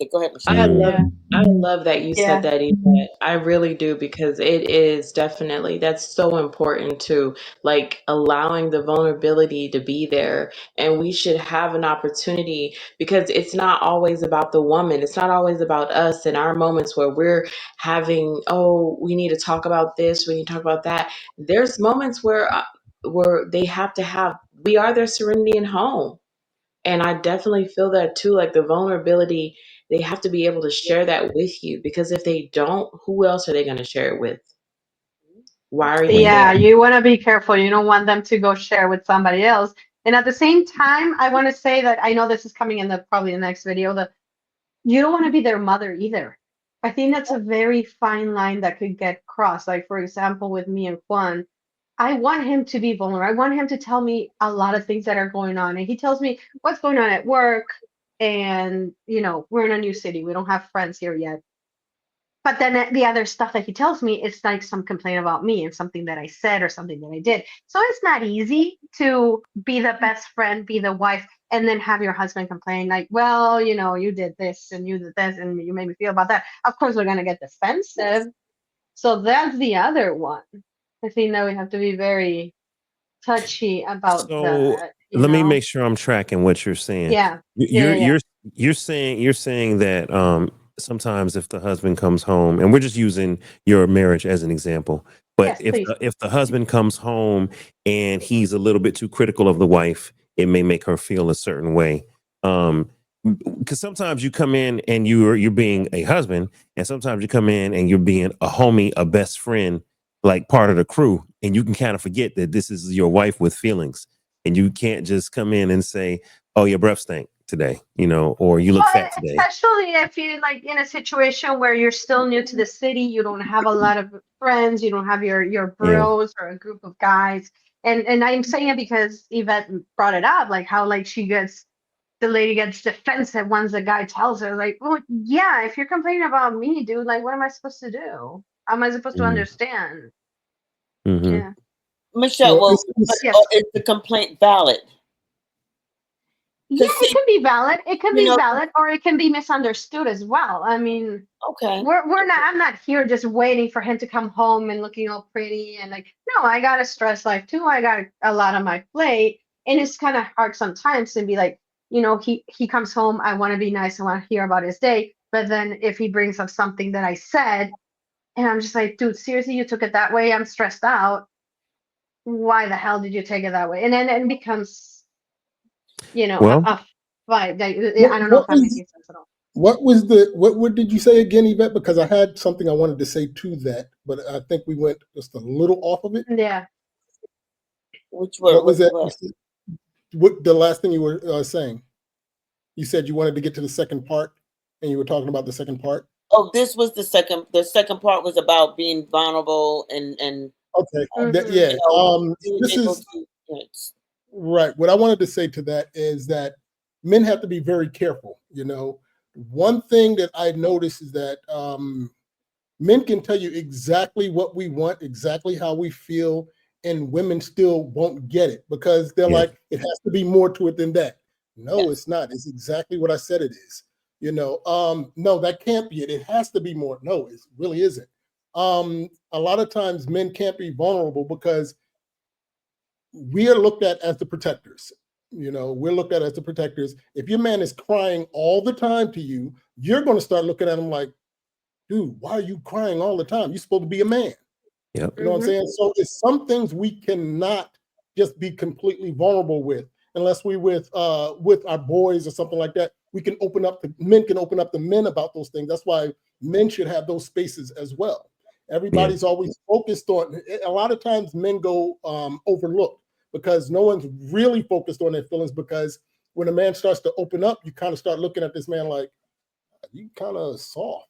Okay, go ahead, I Michelle. Mm. love Yeah. I love that you said Yeah. that, Yvette. I really do because it is definitely that's so important to like allowing the vulnerability to be there. And we should have an opportunity because it's not always about the woman. It's not always about us in our moments where we're having, oh, we need to talk about this, we need to talk about that. There's moments where they have to have we are their serenity and home. And I definitely feel that too, like the vulnerability, they have to be able to share that with you because if they don't, who else are they going to share it with? Why are you Yeah. Yeah, there? you want to be careful. You don't want them to go share with somebody else. And at the same time, I want to say that I know this is coming in the probably the next video, that you don't want to be their mother either. I think that's a very fine line that could get crossed. Like for example, with me and Juan, I want him to be vulnerable. I want him to tell me a lot of things that are going on. And he tells me what's going on at work. And, we're in a new city. We don't have friends here yet. But then the other stuff that he tells me is like some complaint about me and something that I said or something that I did. So it's not easy to be the best friend, be the wife, and then have your husband complain like, well, you did this and you did this and you made me feel about that. Of course, we're going to get defensive. So that's the other one. I think that we have to be very touchy about So that, let me make sure I'm tracking what you're saying. Yeah. You're Yeah, yeah, yeah. you're saying that sometimes if the husband comes home, and we're just using your marriage as an example, but Yes, please. if the husband comes home and he's a little bit too critical of the wife, it may make her feel a certain way. Um, because sometimes you come in and you're being a husband, and sometimes you come in and you're being a homie, a best friend, like part of the crew, and you can kind of forget that this is your wife with feelings, and you can't just come in and say, "Oh, your breath stank today," or "You look Well, fat today." especially if you're like in a situation where you're still new to the city, you don't have a lot of friends, you don't have your Yeah, bros or a group of guys. And I'm saying it because Yvette brought it up, like how like the lady gets defensive once the guy tells her, like, well, yeah, if you're complaining about me, dude, like, what am I supposed to do? How am I supposed to hmm understand? hmm Yeah. Michelle, Well, well, but Yes. is the complaint valid? Yeah, Because it see, can be valid. It can you be know, valid, or it can be misunderstood as well. I mean, okay, we're not I'm not here just waiting for him to come home and looking all pretty and like, no, I got a stress life too. I got a lot on my plate. And it's kind of hard sometimes to be like, he comes home, I want to be nice, I want to hear about his day. But then if he brings up something that I said, and I'm just like, dude, seriously, you took it that way? I'm stressed out. Why the hell did you take it that way? And then it becomes, Well, a fight. I don't know what if I'm was making sense at all. what did you say again, Yvette? Because I had something I wanted to say to that, but I think we went just a little off of it. Yeah. which word? What was that? What? What the last thing you were saying? You said you wanted to get to the second part, and you were talking about the second part. Oh, this was the second. The second part was about being vulnerable and Okay, Mm-hmm. yeah. being This able is to. right. What I wanted to say to that is that men have to be very careful. One thing that I noticed is that men can tell you exactly what we want, exactly how we feel, and women still won't get it because they're yeah, like, it has to be more to it than that. No, Yes. it's not. It's exactly what I said it is. No, that can't be it. It has to be more. No, it really isn't. A lot of times men can't be vulnerable because we are looked at as the protectors. We're looked at as the protectors. If your man is crying all the time to you, you're going to start looking at him like, dude, why are you crying all the time? You're supposed to be a man. yep, You know what I'm Mm-hmm. saying? So it's some things we cannot just be completely vulnerable with, unless we with our boys or something like that. We can open up men can open up to men about those things. That's why men should have those spaces as well. yeah, Everybody's always focused on. A lot of times men go overlooked because no one's really focused on their feelings. Because when a man starts to open up, you kind of start looking at this man like, you kind of soft.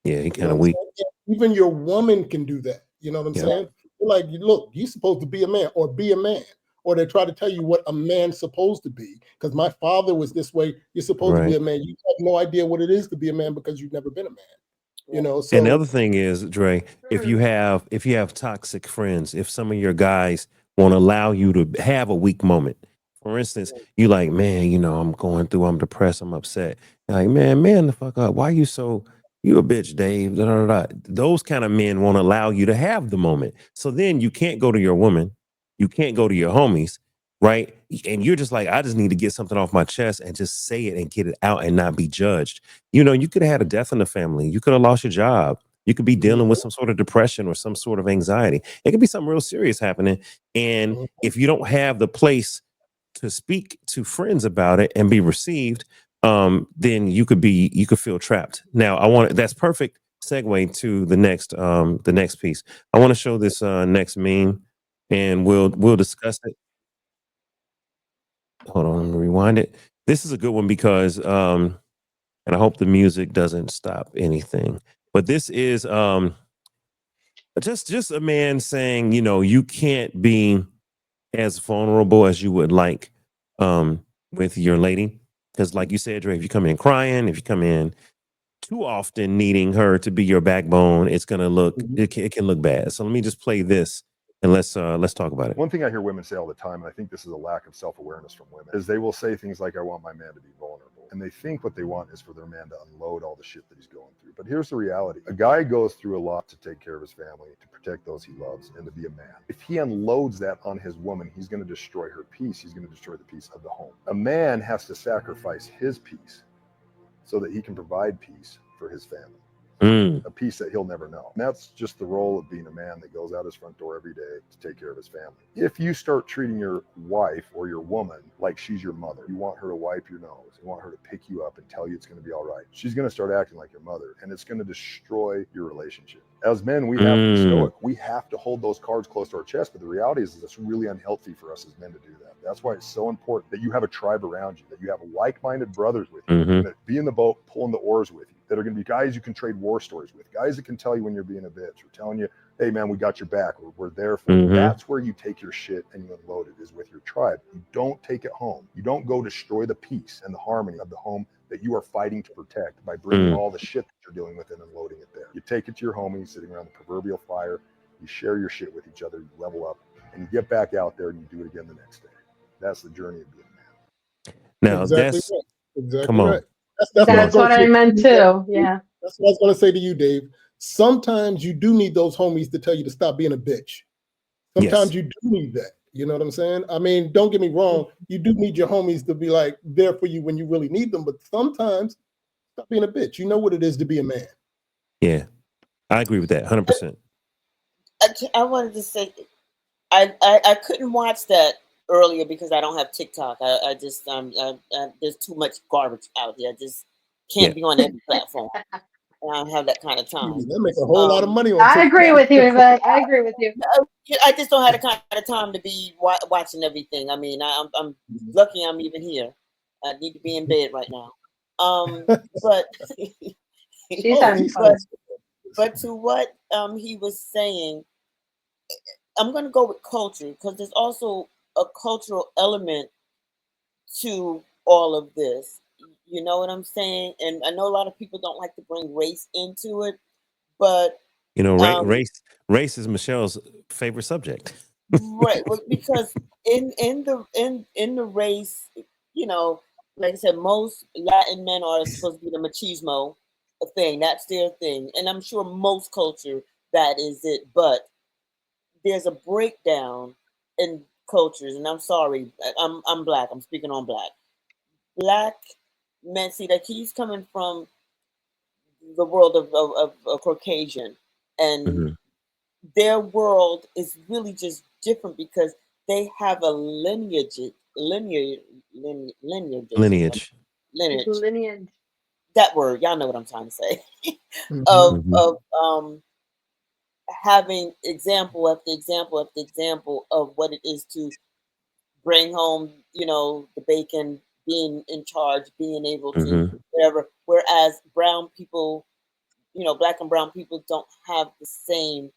yeah. He You know kind of what I'm weak. saying? Even your woman can do that. You know what I'm Yep. saying? You're like, look, you're supposed to be a man or be a man. or they try to tell you what a man's supposed to be. Because my father was this way. You're supposed to be a man. You have no idea what it is to be a man because you've never been a man. You know, And the so other thing is, Dre, if you have toxic friends, if some of your guys won't allow you to have a weak moment. For instance, you like, man, I'm going through, I'm depressed, I'm upset. You're like, man the fuck up. Why you a bitch, Dave? Da, da, da, da. Those kind of men won't allow you to have the moment. So then you can't go to your woman, you can't go to your homies, right? And you're just like, I just need to get something off my chest and just say it and get it out and not be judged. You could have had a death in the family. You could have lost your job. You could be dealing with some sort of depression or some sort of anxiety. It could be something real serious happening. And if you don't have the place to speak to friends about it and be received, then you could feel trapped. Now, that's perfect segue to the next piece. I want to show this next meme, and we'll discuss it. Hold on, let me rewind it. This is a good one because and I hope the music doesn't stop anything. But this is just a man saying, you can't be as vulnerable as you would like with your lady. Because like you said, Dre, if you come in crying, if you come in too often needing her to be your backbone, it's gonna look it can look bad. So let me just play this and let's talk about it. One thing I hear women say all the time, and I think this is a lack of self-awareness from women, is they will say things like, I want my man to be vulnerable. And they think what they want is for their man to unload all the shit that he's going through. But here's the reality. A guy goes through a lot to take care of his family, to protect those he loves, and to be a man. If he unloads that on his woman, he's going to destroy her peace. He's going to destroy the peace of the home. A man has to sacrifice his peace so that he can provide peace for his family. A peace that he'll never know. And that's just the role of being a man that goes out his front door every day to take care of his family. If you start treating your wife or your woman like she's your mother, you want her to wipe your nose, you want her to pick you up and tell you it's going to be all right, she's going to start acting like your mother, and it's going to destroy your relationship. As men, we have to be stoic. We have to hold those cards close to our chest, but the reality is it's really unhealthy for us as men to do that. That's why it's so important that you have a tribe around you, that you have like-minded brothers with you, that be in the boat, pulling the oars with you, that are going to be guys you can trade war stories with, guys that can tell you when you're being a bitch, or telling you, hey man, we got your back, we're there for you. That's where you take your shit and you unload it, is with your tribe. You don't take it home. You don't go destroy the peace and the harmony of the home that you are fighting to protect by bringing all the shit that you're dealing with and unloading it there. You take it to your homies sitting around the proverbial fire, you share your shit with each other, you level up, and you get back out there and you do it again the next day. That's the journey of being a man. Now exactly that's right. Exactly come on. right. That's what I meant too. Yeah. That's what I was going to say to you, Dave. Sometimes you do need those homies to tell you to stop being a bitch. Sometimes you do need that. You know what I'm saying? I mean, don't get me wrong. You do need your homies to be like there for you when you really need them. But sometimes stop being a bitch. You know what it is to be a man. Yeah, I agree with that 100%. I wanted to say, I couldn't watch that earlier because I don't have TikTok. I just there's too much garbage out there. I just can't be on every platform. I don't have that kind of time. They make a whole lot of money on I TikTok. agree with you, Yvette. I agree with you. I just don't have the kind of time to be watching everything. I mean, I'm lucky I'm even here. I need to be in bed right now. But She's having fun. but to what he was saying, I'm going to go with culture, because there's also a cultural element to all of this. You know what I'm saying? And I know a lot of people don't like to bring race into it, but race is Michelle's favorite subject. right, well, because in the race, like I said, most Latin men are supposed to be the machismo thing. That's their thing, and I'm sure most culture that is it. But there's a breakdown in cultures, and I'm sorry, I'm black. I'm speaking on black. Black men, see that he's coming from the world of Caucasian, and their world is really just different because they have a lineage. That word, y'all know what I'm trying to say. of having example after example after example of what it is to bring home, the bacon, being in charge, being able to whatever. Whereas brown people, black and brown people don't have the same,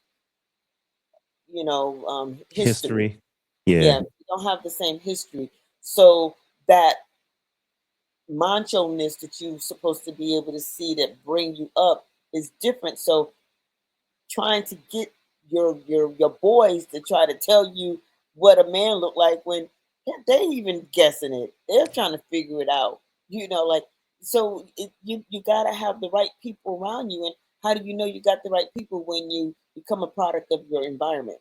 history. Yeah. We don't have the same history. So that macho-ness that you're supposed to be able to see that bring you up is different. So trying to get your boys to try to tell you what a man look like when they even guessing it. They're trying to figure it out. Like so you gotta have the right people around you. And how do you know you got the right people when you become a product of your environment?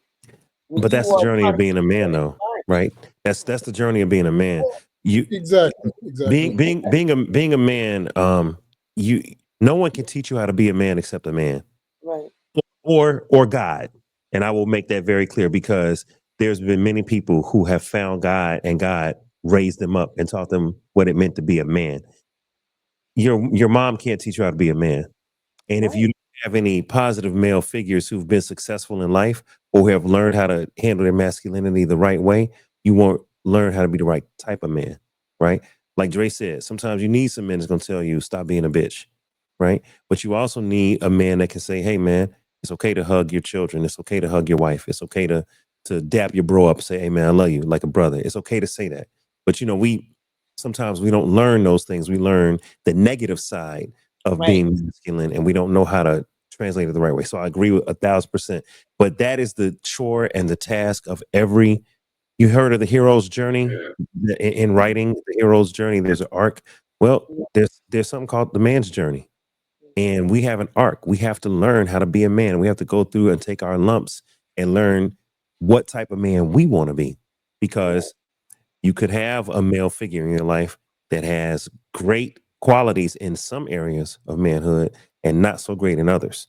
When But you that's the are a journey of product being a of man, your though, environment. right? That's the journey of being a man. You Exactly. being a man, you no one can teach you how to be a man except a man Right. or God. And I will make that very clear because there's been many people who have found God and God raised them up and taught them what it meant to be a man. Your mom can't teach you how to be a man. And if Right. you don't have any positive male figures who've been successful in life or who have learned how to handle their masculinity the right way, you won't learn how to be the right type of man, right? Like Dre said, sometimes you need some men that's going to tell you, stop being a bitch, right? But you also need a man that can say, hey, man, it's okay to hug your children. It's okay to hug your wife. It's okay to dap your bro up and say, hey, man, I love you like a brother. It's okay to say that. But, sometimes we don't learn those things. We learn the negative side of Right. being masculine and we don't know how to translate it the right way. So I agree with 1,000%. But that is the chore and the task of you heard of the hero's journey in writing the hero's journey. There's an arc. Well, there's something called the man's journey. And we have an arc. We have to learn how to be a man. We have to go through and take our lumps and learn what type of man we want to be. Because you could have a male figure in your life that has great qualities in some areas of manhood and not so great in others.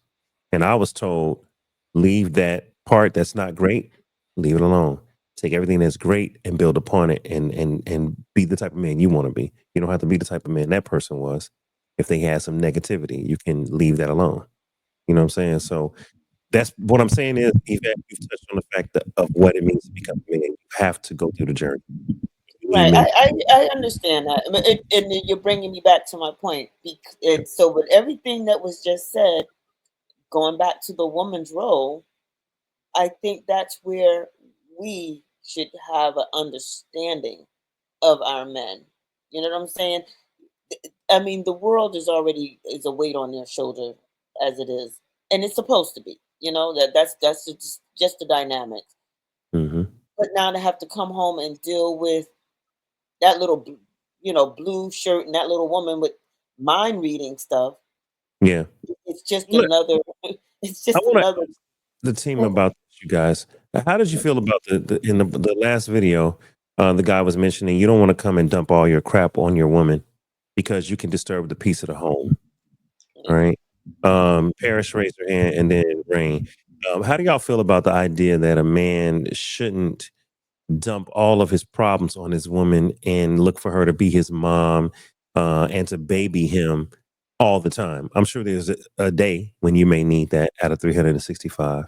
And I was told, leave that part that's not great, leave it alone. Take everything that's great and build upon it and be the type of man you want to be. You don't have to be the type of man that person was. If they had some negativity, you can leave that alone. You know what I'm saying? So that's what I'm saying is, Yvette, you've touched on the fact of what it means to become a man. You have to go through the journey. You need Right. men. I understand that. But and then you're bringing me back to my point. And so, with everything that was just said, going back to the woman's role, I think that's where we should have an understanding of our men. You know what I'm saying? I mean, the world is a weight on their shoulder as it is, and it's supposed to be. That's just the dynamics. Hmm. But now to have to come home and deal with that little, blue shirt and that little woman with mind reading stuff. Yeah. It's just Look, another. It's I just want to another. ask the team about this, you guys. How did you feel about in the last video? The guy was mentioning you don't want to come and dump all your crap on your woman because you can disturb the peace of the home. All right. Paris raised her hand and then Rain. How do y'all feel about the idea that a man shouldn't dump all of his problems on his woman and look for her to be his mom and to baby him all the time? I'm sure there's a day when you may need that out of 365,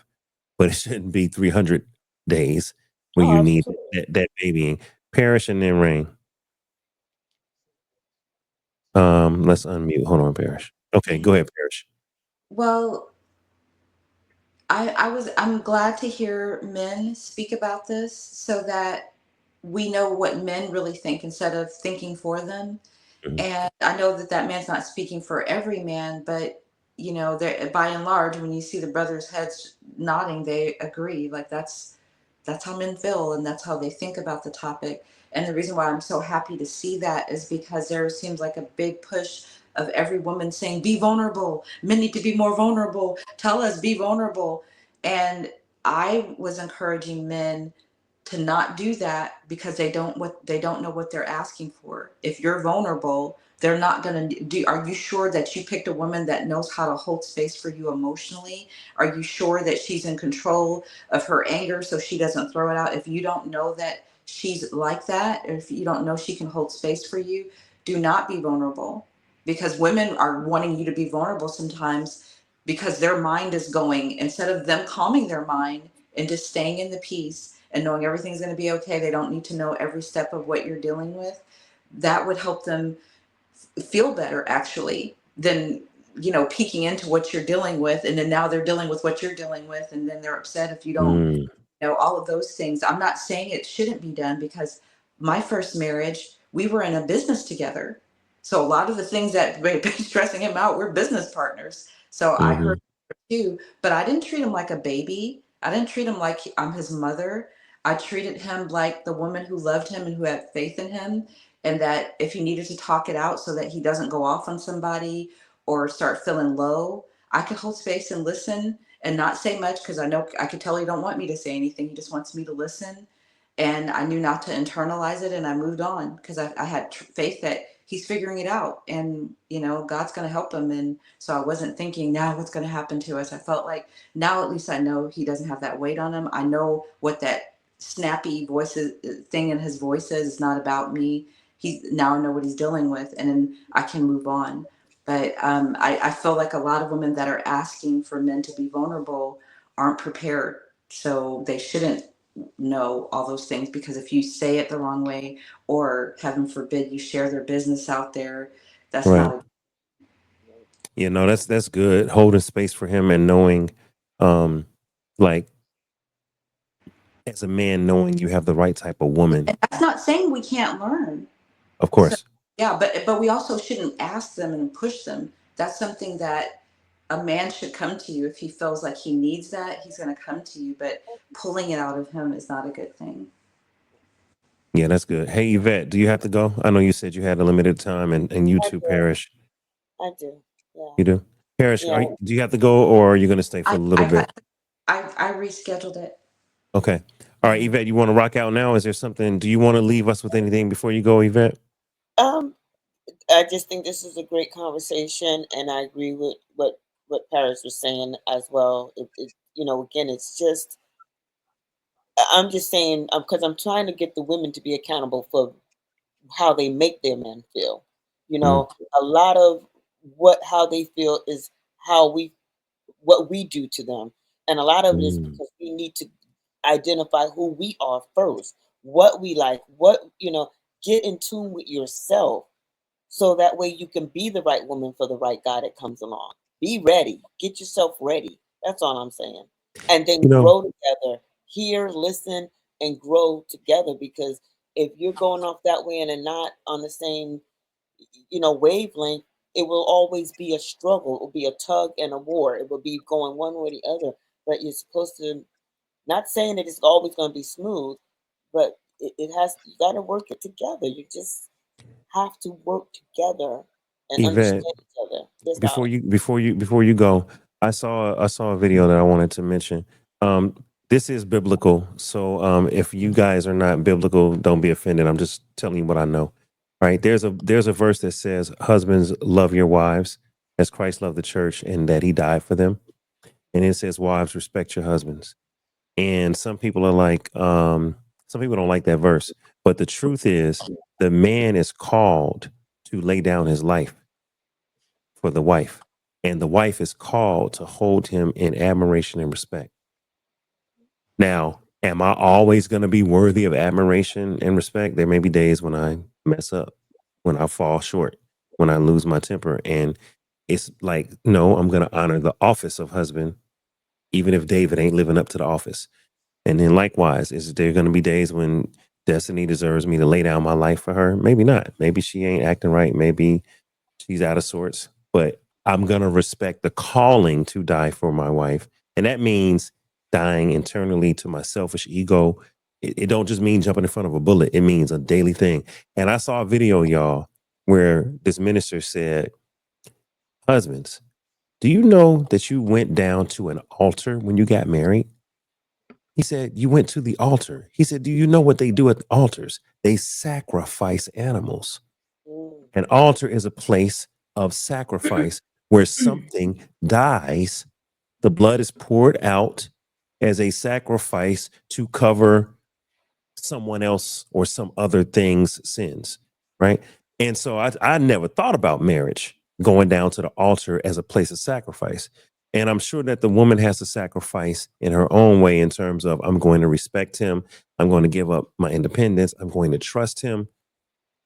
but it shouldn't be 300 days where Oh, you need absolutely. that babying. Perish and then Rain. Let's unmute. Hold on, Perish. Okay, go ahead, Perish. Well, I'm glad to hear men speak about this so that we know what men really think instead of thinking for them. Mhm. And I know that that man's not speaking for every man, but by and large, when you see the brothers' heads nodding, they agree. Like that's how men feel, and that's how they think about the topic. And the reason why I'm so happy to see that is because there seems like a big push of every woman saying, "Be vulnerable. Men need to be more vulnerable. Tell us, be vulnerable." And I was encouraging men to not do that because they don't know what they're asking for. If you're vulnerable, they're not going to do. Are you sure that you picked a woman that knows how to hold space for you emotionally? Are you sure that she's in control of her anger so she doesn't throw it out? If you don't know that she's like that, or if you don't know she can hold space for you, do not be vulnerable, because women are wanting you to be vulnerable sometimes because their mind is going, instead of them calming their mind and just staying in the peace and knowing everything's going to be okay. They don't need to know every step of what you're dealing with. That would help them feel better, actually, than peeking into what you're dealing with, and then now they're dealing with what you're dealing with, and then they're upset if you don't Mm. all of those things. I'm not saying it shouldn't be done, because my first marriage, we were in a business together. So a lot of the things that were stressing him out, we're business partners. So I Hmm. heard too, but I didn't treat him like a baby. I didn't treat him like I'm his mother. I treated him like the woman who loved him and who had faith in him, and that if he needed to talk it out so that he doesn't go off on somebody or start feeling low, I could hold space and listen and not say much, because I know I could tell he don't want me to say anything. He just wants me to listen. And I knew not to internalize it, and I moved on, because I had faith that he's figuring it out, and God's going to help him. And so I wasn't thinking, now what's going to happen to us. I felt like now at least I know he doesn't have that weight on him. I know what that snappy voices thing in his voice is. It's not about me. Now I know what he's dealing with, and then I can move on. But I feel like a lot of women that are asking for men to be vulnerable aren't prepared. So they shouldn't know all those things, because if you say it the wrong way, or heaven forbid you share their business out there, that's Right. not a That's good. Holding space for him and knowing, um, like as a man, knowing you have the right type of woman. and that's not saying we can't learn. Of So course. yeah, but we also shouldn't ask them and push them. That's something that a man should come to you. If he feels like he needs that, he's going to come to you, but pulling it out of him is not a good thing. Yeah, that's good. Hey, Yvette, do you have to go? I know you said you had a limited time, and you I too, do. Parrish. I do. Yeah. You do? Parrish, Yeah. do you have to go, or are you going to stay for I a little I bit? got I rescheduled it. Okay. All right, Yvette, you want to rock out now? Is there something, do you want to leave us with anything before you go, Yvette? Um, I just think this is a great conversation, and I agree with what Paris was saying as well. Again, it's just I'm just saying, because I'm trying to get the women to be accountable for how they make their men feel. Mm, A lot of how they feel is how what we do to them, and a lot of it is mm. because we need to identify who we are first, what we like, get in tune with yourself, so that way you can be the right woman for the right guy that comes along. Be ready. Get yourself ready. That's all I'm saying. And then You know, grow together. Hear, listen, and grow together. Because if you're going off that way and are not on the same, wavelength, it will always be a struggle. It will be a tug and a war. It will be going one way or the other. But you're supposed to, not saying that it's always going to be smooth, but you got to work it together. You just have to work together and Yvette, understand each other. Yes, before darling. you go, I saw a video that I wanted to mention. Um, this is biblical, so if you guys are not biblical, don't be offended. I'm just telling you what I know. Right? There's a verse that says, "Husbands, love your wives as Christ loved the church, and that He died for them." And it says, "Wives, respect your husbands." And some people are like, some people don't like that verse, but the truth is, the man is called to lay down his life for the wife. And the wife is called to hold him in admiration and respect. Now, am I always going to be worthy of admiration and respect? There may be days when I mess up, when I fall short, when I lose my temper. And it's like, no, I'm going to honor the office of husband, even if David ain't living up to the office. And then likewise, is there going to be days when Destiny deserves me to lay down my life for her? Maybe not. Maybe she ain't acting right. Maybe she's out of sorts, but I'm going to respect the calling to die for my wife. And that means dying internally to my selfish ego. It don't just mean jumping in front of a bullet. It means a daily thing. And I saw a video, y'all, where this minister said, husbands, do you know that you went down to an altar when you got married? He said, you went to the altar. He said, do you know what they do at altars? They sacrifice animals. Mm. An altar is a place of sacrifice where something dies. The blood is poured out as a sacrifice to cover someone else or some other thing's sins, right? And so I never thought about marriage going down to the altar as a place of sacrifice. And I'm sure that the woman has to sacrifice in her own way in terms of, I'm going to respect him. I'm going to give up my independence. I'm going to trust him,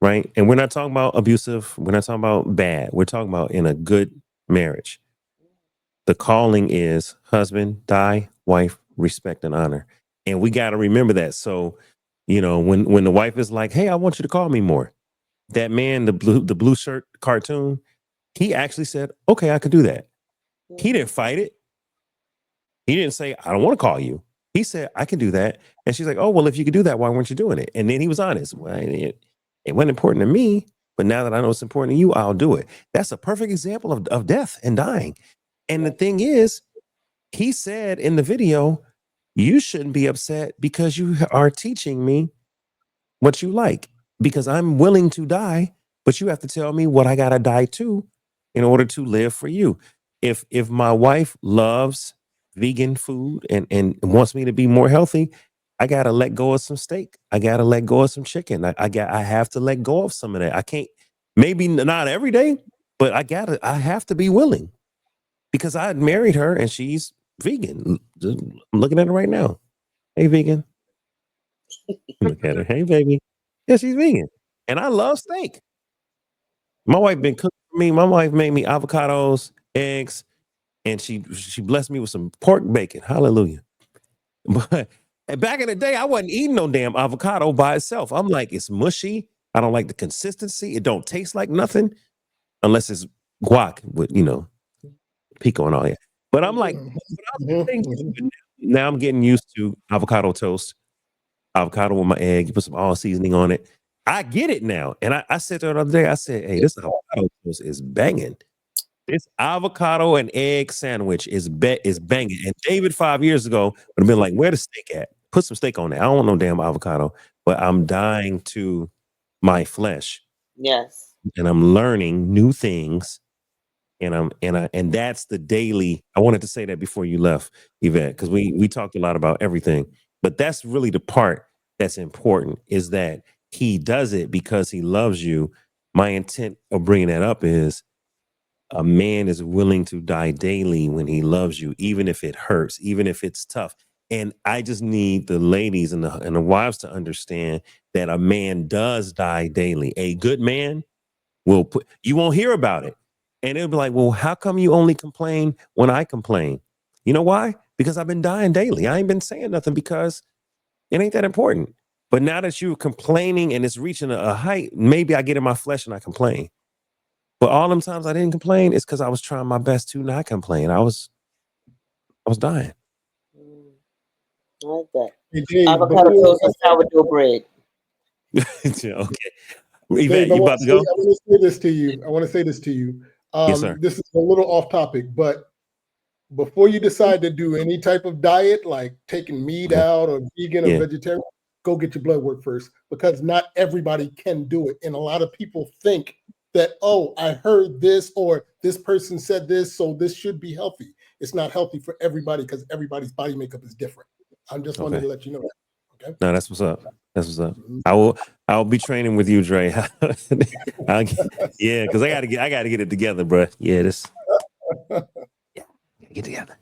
right? And we're not talking about abusive. We're not talking about bad. We're talking about in a good marriage. The calling is husband, die, wife, respect and honor. And we got to remember that. So, you know, when the wife is like, hey, I want you to call me more. That man, the blue shirt cartoon, he actually said, okay, I could do that. He didn't fight it. He didn't say, I don't want to call you. He said, I can do that. And she's like, oh, well, if you could do that, why weren't you doing it? And then he was honest. Well, it wasn't important to me, but now that I know it's important to you, I'll do it. That's a perfect example of death and dying. And the thing is, he said in the video, you shouldn't be upset because you are teaching me what you like, because I'm willing to die, but you have to tell me what I got to die to in order to live for you. If my wife loves vegan food and wants me to be more healthy, I got to let go of some steak. I got to let go of some chicken. I have to let go of some of that. I can't, maybe not every day, but I have to be willing, because I married her and she's vegan. I'm looking at her right now. Hey, vegan. Look at her. Hey, baby. Yeah, she's vegan. And I love steak. My wife been cooking for me. My wife made me avocados, eggs, and she blessed me with some pork bacon. Hallelujah. But back in the day, I wasn't eating no damn avocado by itself. I'm like, it's mushy. I don't like the consistency. It don't taste like nothing unless it's guac with, pico and all that. But I'm like, now I'm getting used to avocado toast, avocado with my egg. You put some all seasoning on it. I get it now. And I said to her the other day, I said, hey, this avocado toast is banging. This avocado and egg sandwich is banging. And David 5 years ago would have been like, where the steak at? Put some steak on there. I don't want no damn avocado. But I'm dying to my flesh. Yes. And I'm learning new things. And that's the daily. I wanted to say that before you left, Yvette, because we talked a lot about everything. But that's really the part that's important, is that he does it because he loves you. My intent of bringing that up is, a man is willing to die daily when he loves you, even if it hurts, even if it's tough. And I just need the ladies and the wives to understand that a man does die daily. A good man will you won't hear about it. And it'll be like, well, how come you only complain when I complain? You know why? Because I've been dying daily. I ain't been saying nothing because it ain't that important. But now that you're complaining and it's reaching a height, maybe I get in my flesh and I complain. But all them times I didn't complain, it's because I was trying my best to not complain. I was dying. I like that. Hey, Dave, Avocado toast and sourdough bread. Okay. Dave, Yvette, you about to go? I want to say this to you. Yes, sir. This is a little off topic, but before you decide to do any type of diet, like taking meat out or vegan or vegetarian, go get your blood work first, because not everybody can do it. And a lot of people think that, oh, I heard this or this person said this, so this should be healthy. It's not healthy for everybody because everybody's body makeup is different. I'm just wanted to let you know that. Okay. No, that's what's up. That's what's up. I'll be training with you, Dre. Yeah, because I gotta get it together, bro. Yeah, get together.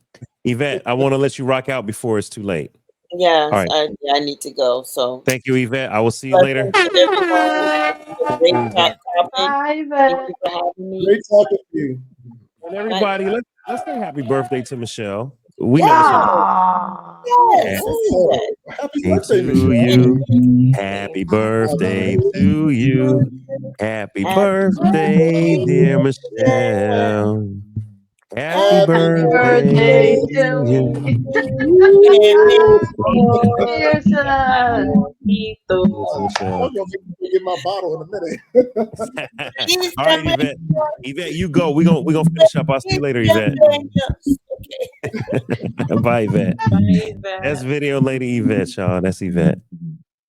Yvette, I want to let you rock out before it's too late. Yes, all right. I need to go. So thank you, Yvette. I will see you later. great topic. Bye, Thank you for having me. Great talking to you. And everybody, let's say happy birthday to Michelle. We Yeah. Yes. Happy know birthday, to Michelle. you. Happy birthday to you. Happy birthday, dear Michelle. Happy birthday to you. Cheers. I'm gonna get my bottle in a minute. All right, Yvette. Yvette, you go. We're gonna finish up. I'll see you later, Yvette. Bye, Yvette. That's video lady Yvette, y'all. That's Yvette.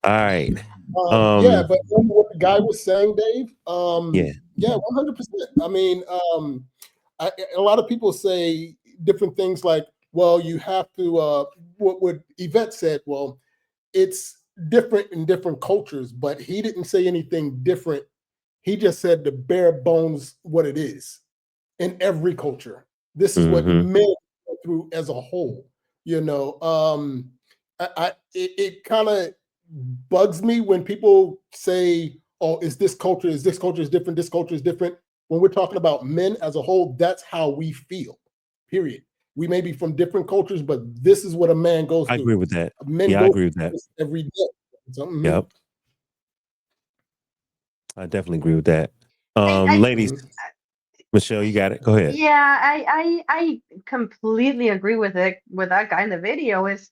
All right. Yeah, but what the guy was saying, Dave. Yeah, 100%. I mean, a lot of people say different things like, well, you have to, what Yvette said, well, it's different in different cultures, but he didn't say anything different. He just said the bare bones what it is in every culture. This is what men go through as a whole. It kind of bugs me when people say, oh, is this culture is different, this culture is different. When we're talking about men as a whole, that's how we feel, period. We may be from different cultures, but this is what a man goes I through. agree with that. Men Yeah, I go agree with through that. this every day. Yep. I definitely agree with that. I Ladies, Michelle, you got it. Go ahead. yeah, I completely agree with it with that guy in the video. Is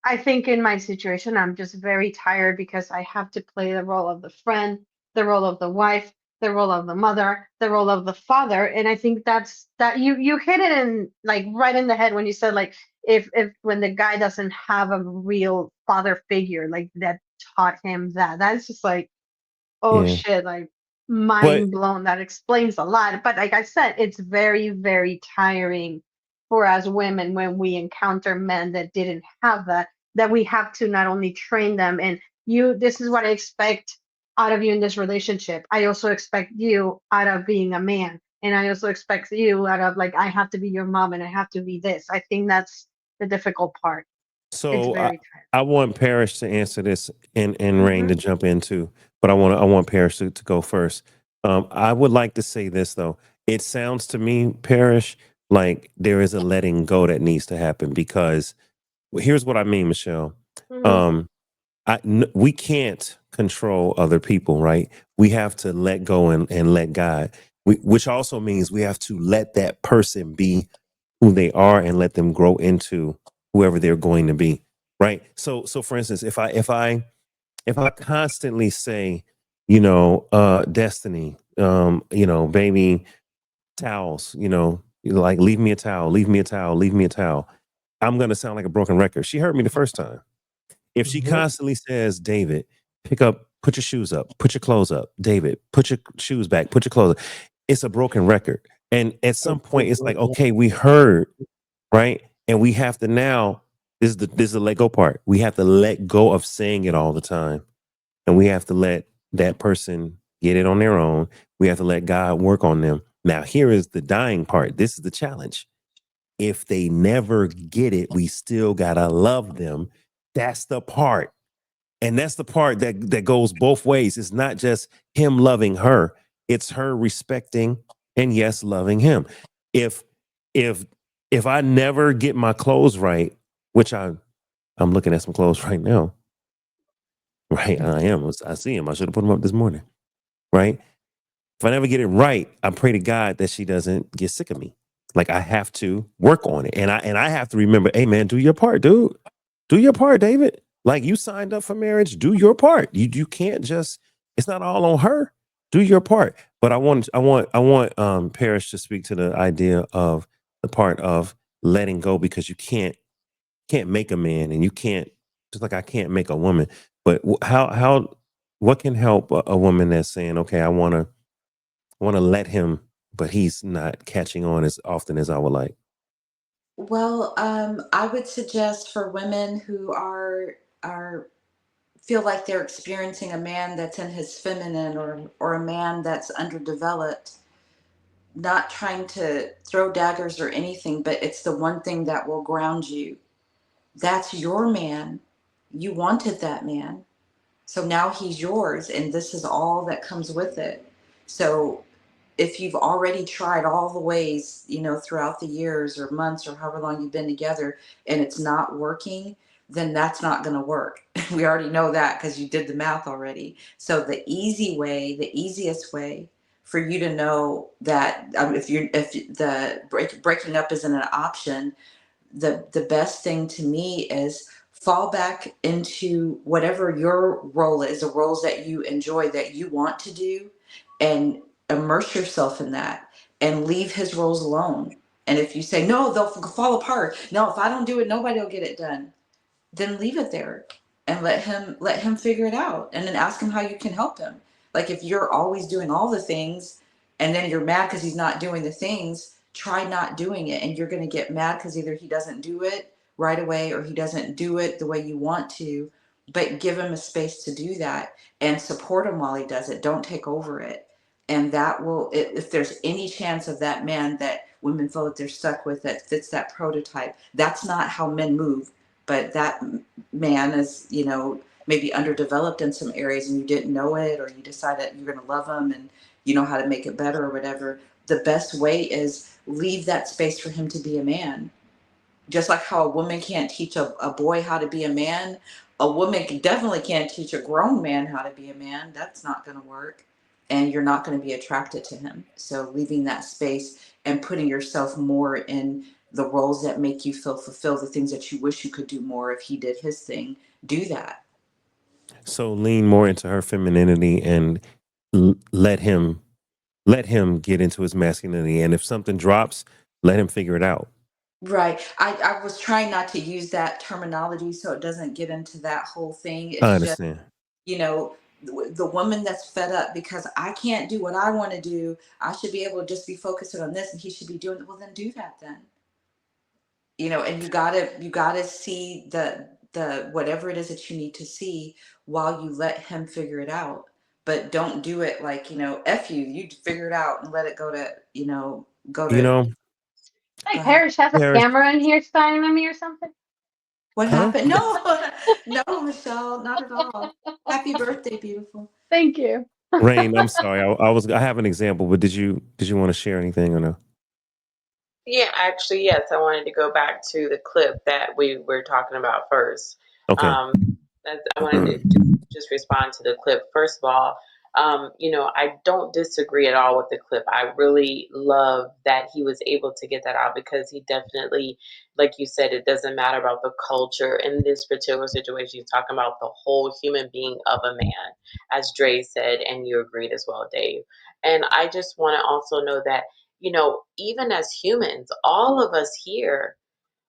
I think in my situation, I'm just very tired because I have to play the role of the friend, the role of the wife, the role of the mother, the role of the father. And I think that you hit it in like right in the head when you said like if when the guy doesn't have a real father figure like that taught him that's just like, oh Yeah. shit, like But mind blown. That explains a lot. But like I said, it's very, very tiring for us women when we encounter men that didn't have that we have to not only train them and this is what I expect out of you in this relationship. I also expect you out of being a man. And I also expect you out of like I have to be your mom and I have to be this. I think that's the difficult part. It's so very I want Parrish to answer this and Rain tiring. to jump into, but I want Parrish to go first. I would like to say this though. It sounds to me, Parrish, like there is a letting go that needs to happen because well, here's what I mean, Michelle. Hmm. Um, we can't control other people, right? We have to let go and let God. Which also means we have to let that person be who they are and let them grow into whoever they're going to be, right? So for instance, if I constantly say, Destiny, baby towels, like leave me a towel, leave me a towel, leave me a towel, I'm gonna sound like a broken record. She heard me the first time. If she Mhm. constantly says, David, put your shoes up, put your clothes up, David, put your shoes back, put your clothes up, it's a broken record. And at some point, it's like, okay, we heard, right? And we have to now, this is the let go part. We have to let go of saying it all the time. And we have to let that person get it on their own. We have to let God work on them. Now, here is the dying part. This is the challenge. If they never get it, we still gotta love them. That's the part. And that's the part that goes both ways. It's not just him loving her, it's her respecting and yes, loving him. If if if I never get my clothes right, which I'm looking at some clothes right now, right? I am. I see him. I should have put them up this morning, right? If I never get it right, I pray to God that she doesn't get sick of me. Like I have to work on it. And I have to remember, hey man, do your part, dude. Do your part, David. Like you signed up for marriage, do your part. You can't just it's not all on her. Do your part. But I want Parrish to speak to the idea of the part of letting go because you can't make a man and you can't just like I can't make a woman. But how what can help a woman that's saying, okay, I want to let him, but he's not catching on as often as I would like. Well, I would suggest for women who are feel like they're experiencing a man that's in his feminine or a man that's underdeveloped, not trying to throw daggers or anything, but it's the one thing that will ground you. That's your man. You wanted that man. So now he's yours, and this is all that comes with it. So if you've already tried all the ways, throughout the years or months or however long you've been together and it's not working, then that's not going to work. We already know that because you did the math already. So the easiest way for you to know that if the breaking up isn't an option, the best thing to me is fall back into whatever your role is, the roles that you enjoy, that you want to do, and immerse yourself in that and leave his roles alone. And if you say, no, they'll fall apart. No, if I don't do it, nobody will get it done, then leave it there and let him figure it out, and then ask him how you can help him. Like if you're always doing all the things and then you're mad because he's not doing the things, try not doing it, and you're going to get mad because either he doesn't do it right away or he doesn't do it the way you want to. But give him a space to do that and support him while he does it. Don't take over it. And that will, if there's any chance of that man that women feel that they're stuck with that fits that prototype, that's not how men move. But that man is, maybe underdeveloped in some areas and you didn't know it, or you decided you're going to love him and you know how to make it better or whatever. The best way is leave that space for him to be a man. Just like how a woman can't teach a boy how to be a man, a woman definitely can't teach a grown man how to be a man. That's not going to work. And you're not going to be attracted to him. So leaving that space and putting yourself more in the roles that make you feel fulfilled, the things that you wish you could do more if he did his thing, do that. So lean more into her femininity and let him get into his masculinity. And if something drops, let him figure it out. Right. I was trying not to use that terminology so it doesn't get into that whole thing. I It's just, understand. you know, the woman that's fed up because I can't do what I want to do. I should be able to just be focusing on this and he should be doing it. Well, then do that then. And you gotta see the whatever it is that you need to see while you let him figure it out. But don't do it like, F you figure it out and let it go You to know, go Like ahead. Parrish has a Paris, camera in here spying on me or something. What huh? happened? No, no, Michelle, not at all. Happy birthday, beautiful. Thank you. Rain, I'm sorry. I have an example, but did you want to share anything or no? Yeah, actually, yes. I wanted to go back to the clip that we were talking about first. Okay. Um, I wanted to just respond to the clip. First of all, I don't disagree at all with the clip. I really love that he was able to get that out because he definitely, like you said, it doesn't matter about the culture. In this particular situation, he's talking about the whole human being of a man, as Dre said, and you agreed as well, Dave. And I just want to also know that, even as humans, all of us here,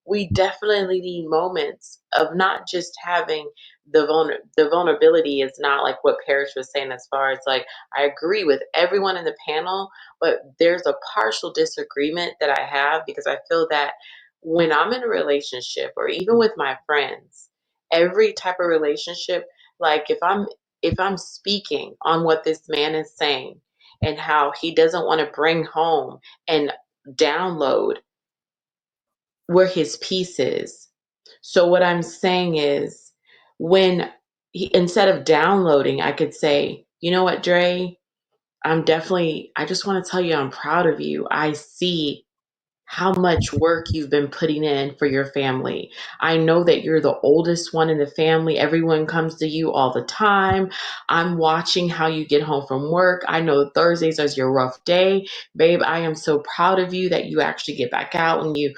we definitely need moments of not just having the vulnerability is not like what Parrish was saying as far as like I agree with everyone in the panel, but there's a partial disagreement that I have because I feel that when I'm in a relationship or even with my friends, every type of relationship, like if I'm speaking on what this man is saying and how he doesn't want to bring home and download where his peace is. So what I'm saying is when instead of downloading, I could say, you know what, Dre, I just want to tell you I'm proud of you. I see how much work you've been putting in for your family. I know that you're the oldest one in the family. Everyone comes to you all the time. I'm watching how you get home from work. I know Thursdays is your rough day. Babe, I am so proud of you that you actually get back out and you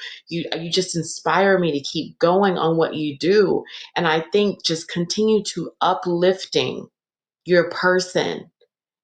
just inspire me to keep going on what you do. And I think just continue to uplifting your person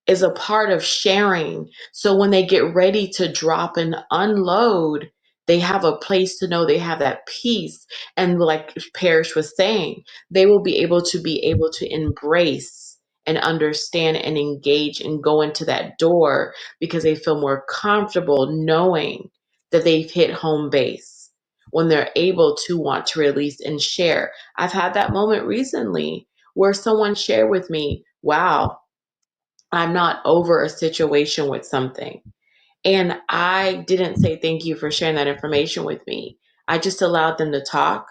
is a part of sharing. So when they get ready to drop and unload, they have a place to know they have that peace. And like Parrish was saying, they will be able to embrace and understand and engage and go into that door because they feel more comfortable knowing that they've hit home base when they're able to want to release and share. I've had that moment recently where someone shared with me, wow, I'm not over a situation with something. And I didn't say thank you for sharing that information with me. I just allowed them to talk.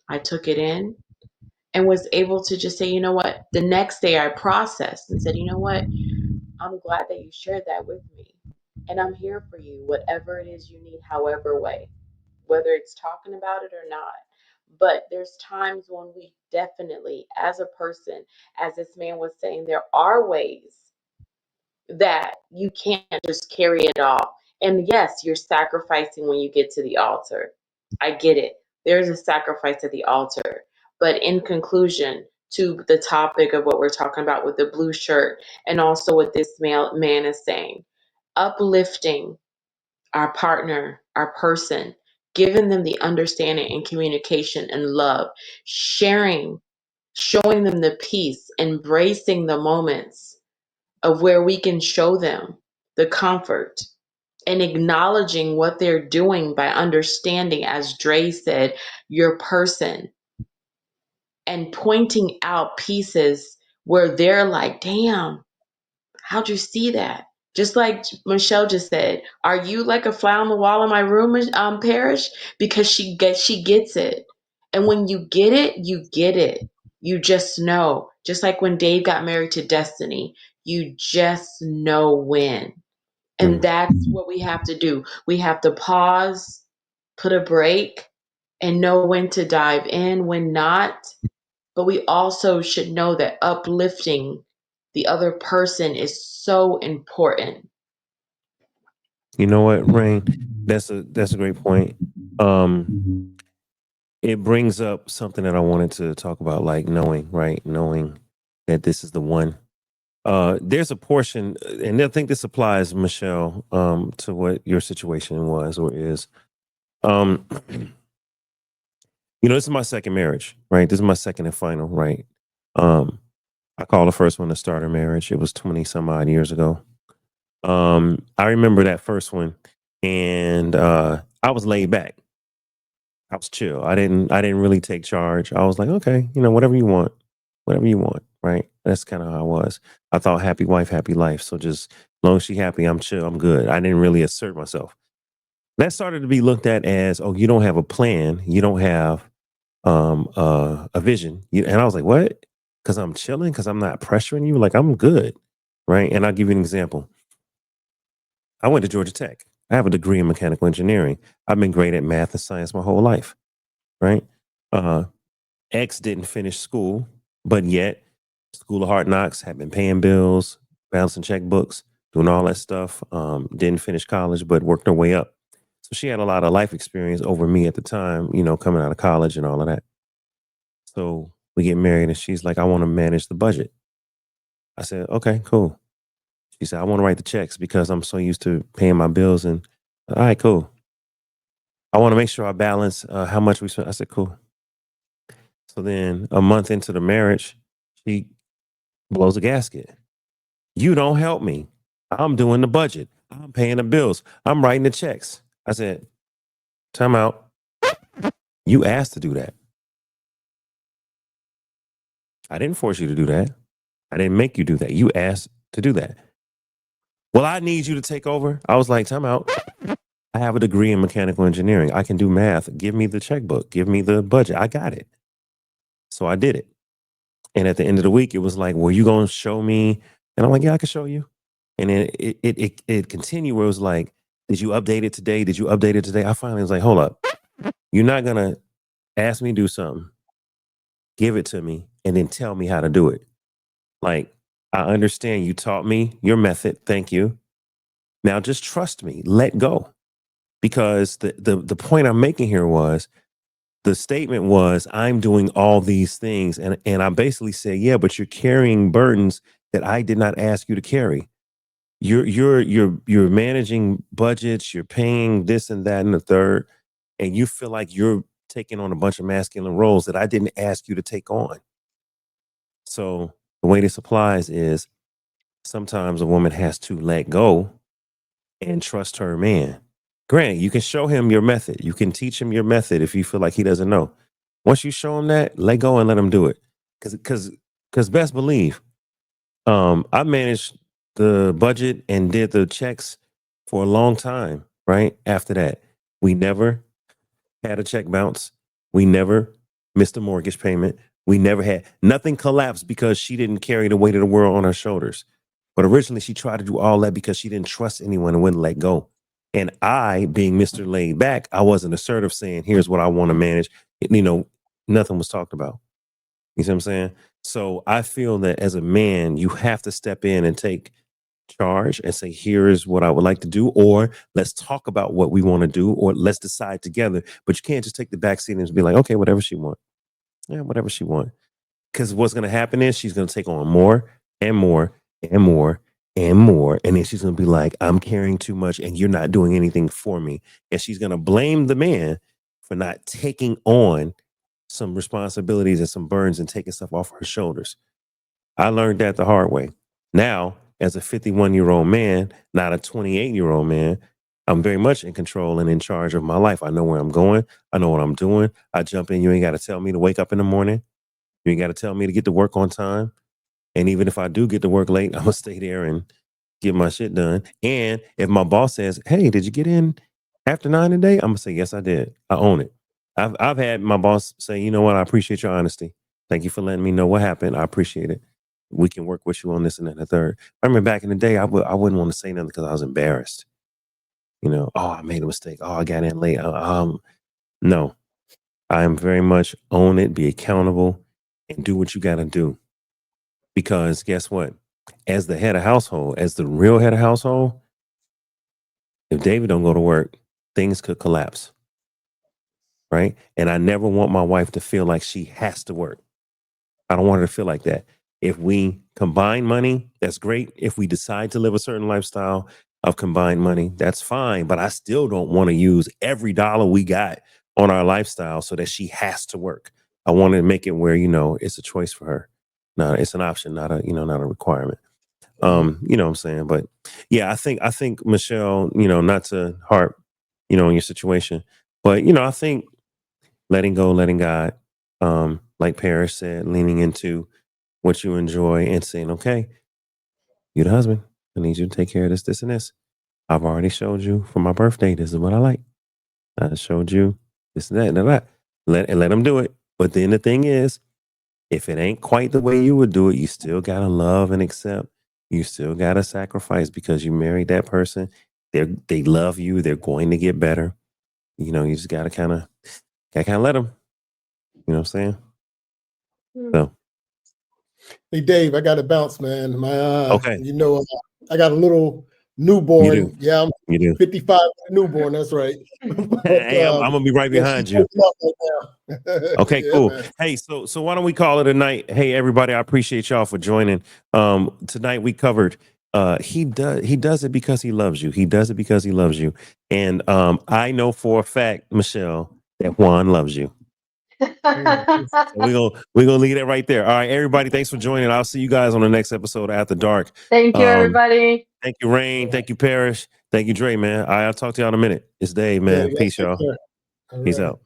I took it in and was able to just say, you know what? The next day I processed and said, you know what? I'm glad that you shared that with me. And I'm here for you, whatever it is you need, however way, whether it's talking about it or not. But there's times when we definitely, as a person, as this man was saying, there are ways that you can't just carry it all. And yes, you're sacrificing when you get to the altar. I get it. There's a sacrifice at the altar. But in conclusion, to the topic of what we're talking about with the blue shirt and also what this man is saying, uplifting our partner, our person, giving them the understanding and communication and love, sharing, showing them the peace, embracing the moments of where we can show them the comfort and acknowledging what they're doing by understanding, as Dre said, your person and pointing out pieces where they're like, damn, how'd you see that? Just like Michelle just said, are you like a fly on the wall in my room, Parrish? Because she gets it. And when you get it, you get it. You just know. Just like when Dave got married to Destiny, you just know when. And Mm. that's what we have to do. We have to pause, put a break, and know when to dive in, when not. But we also should know that uplifting the other person is so important. You know what, Rain? That's a great point. It brings up something that I wanted to talk about, like knowing, right? Knowing that this is the one. There's a portion, and I think this applies, Michelle, to what your situation was or is. Um, this is my second marriage, right? This is my second and final, right? Um, I call the first one a starter marriage. It was 20 some odd years ago. I remember that first one, and I was laid back. I was chill. I didn't really take charge. I was like, okay, whatever you want, right? That's kind of how I was. I thought happy wife, happy life. So just as long as she happy, I'm chill, I'm good. I didn't really assert myself. That started to be looked at as, oh, you don't have a plan, you don't have a vision. And I was like, what? Because I'm chilling, because I'm not pressuring you. Like I'm good, right? And I'll give you an example. I went to Georgia Tech. I have a degree in mechanical engineering. I've been great at math and science my whole life, right? Uh, X didn't finish school, but yet School of Hard Knocks had been paying bills, balancing checkbooks, doing all that stuff. Didn't finish college, but worked her way up. So she had a lot of life experience over me at the time, coming out of college and all of that. So we get married and she's like, I want to manage the budget. I said, okay, cool. She said, I want to write the checks because I'm so used to paying my bills. And all right, cool. I want to make sure I balance how much we spend. I said, cool. So then a month into the marriage, she blows a gasket. You don't help me. I'm doing the budget. I'm paying the bills. I'm writing the checks. I said, time out. You asked to do that. I didn't force you to do that. I didn't make you do that. You asked to do that. Well, I need you to take over. I was like, time out. I have a degree in mechanical engineering. I can do math. Give me the checkbook. Give me the budget. I got it. So I did it. And at the end of the week, it was like, well, you going to show me? And I'm like, yeah, I can show you. And then it continued where it was like, did you update it today? Did you update it today? I finally was like, hold up. You're not going to ask me to do something, give it to me, and then tell me how to do it. Like, I understand you taught me your method. Thank you. Now just trust me. Let go. Because the point I'm making here was the statement was, I'm doing all these things. And I basically say, yeah, but you're carrying burdens that I did not ask you to carry. You're managing budgets, you're paying this and that and the third, and you feel like you're taking on a bunch of masculine roles that I didn't ask you to take on. So the way this applies is sometimes a woman has to let go and trust her man. Granted, you can show him your method. You can teach him your method if you feel like he doesn't know. Once you show him that, let go and let him do it. Because best believe, I managed the budget and did the checks for a long time, right? After that, we never had a check bounce. We never missed a mortgage payment. We never had nothing collapsed because she didn't carry the weight of the world on her shoulders. But originally, she tried to do all that because she didn't trust anyone and wouldn't let go. And I, being Mr. Laid Back, I wasn't assertive saying, here's what I want to manage. Nothing was talked about. You see what I'm saying? So I feel that as a man, you have to step in and take charge and say, here is what I would like to do, or let's talk about what we want to do, or let's decide together. But you can't just take the back seat and just be like, okay, whatever she wants. Yeah, whatever she wants. Because what's going to happen is she's going to take on more and more and more and more. And then she's going to be like, I'm carrying too much and you're not doing anything for me. And she's going to blame the man for not taking on some responsibilities and some burdens and taking stuff off her shoulders. I learned that the hard way. Now, as a 51-year-old man, not a 28-year-old man, I'm very much in control and in charge of my life. I know where I'm going. I know what I'm doing. I jump in. You ain't got to tell me to wake up in the morning. You ain't got to tell me to get to work on time. And even if I do get to work late, I'm going to stay there and get my shit done. And if my boss says, hey, did you get in after 9 today? I'm going to say, yes, I did. I own it. I've had my boss say, you know what? I appreciate your honesty. Thank you for letting me know what happened. I appreciate it. We can work with you on this and that and the third. I remember back in the day, I wouldn't want to say nothing because I was embarrassed. Oh, I made a mistake. Oh, I got in late. No. I am very much own it, be accountable, and do what you got to do. Because guess what? As the head of household, as the real head of household, if David don't go to work, things could collapse. Right. And I never want my wife to feel like she has to work. I don't want her to feel like that. If we combine money, that's great. If we decide to live a certain lifestyle of combined money, that's fine. But I still don't want to use every dollar we got on our lifestyle so that she has to work. I want to make it where, it's a choice for her. No, it's an option, not a requirement. You know what I'm saying? But yeah, I think Michelle, not to harp, in your situation, but I think letting go, letting God, like Parrish said, leaning into what you enjoy and saying, okay, you're the husband. I need you to take care of this, and this. I've already showed you for my birthday. This is what I like. I showed you this and that and that. Let them do it. But then the thing is, if it ain't quite the way you would do it, you still gotta love and accept. You still gotta sacrifice because you married that person. They love you. They're going to get better. You just gotta kind of let them. You know what I'm saying? So Hey Dave, I got to bounce, man. My okay, I got a little you newborn. do. Yeah, I'm You do. 55 newborn. That's right. But Hey, I'm gonna be right yeah, behind she's you. waking up right now. Okay, Yeah, cool. man. Hey, so why don't we call it a night? Hey, everybody, I appreciate y'all for joining. Tonight we covered he does it because he loves you. He does it because he loves you. And I know for a fact, Michelle, that Juan loves you. So we're gonna leave it right there. All right, everybody, thanks for joining. I'll see you guys on the next episode of After Dark. Thank you, everybody. Thank you, Rain. Thank you, Parrish. Thank you, Dre, man. I'll talk to y'all in a minute. It's Dave, Yeah, man. you guys Peace, take y'all. care. All Peace right. out.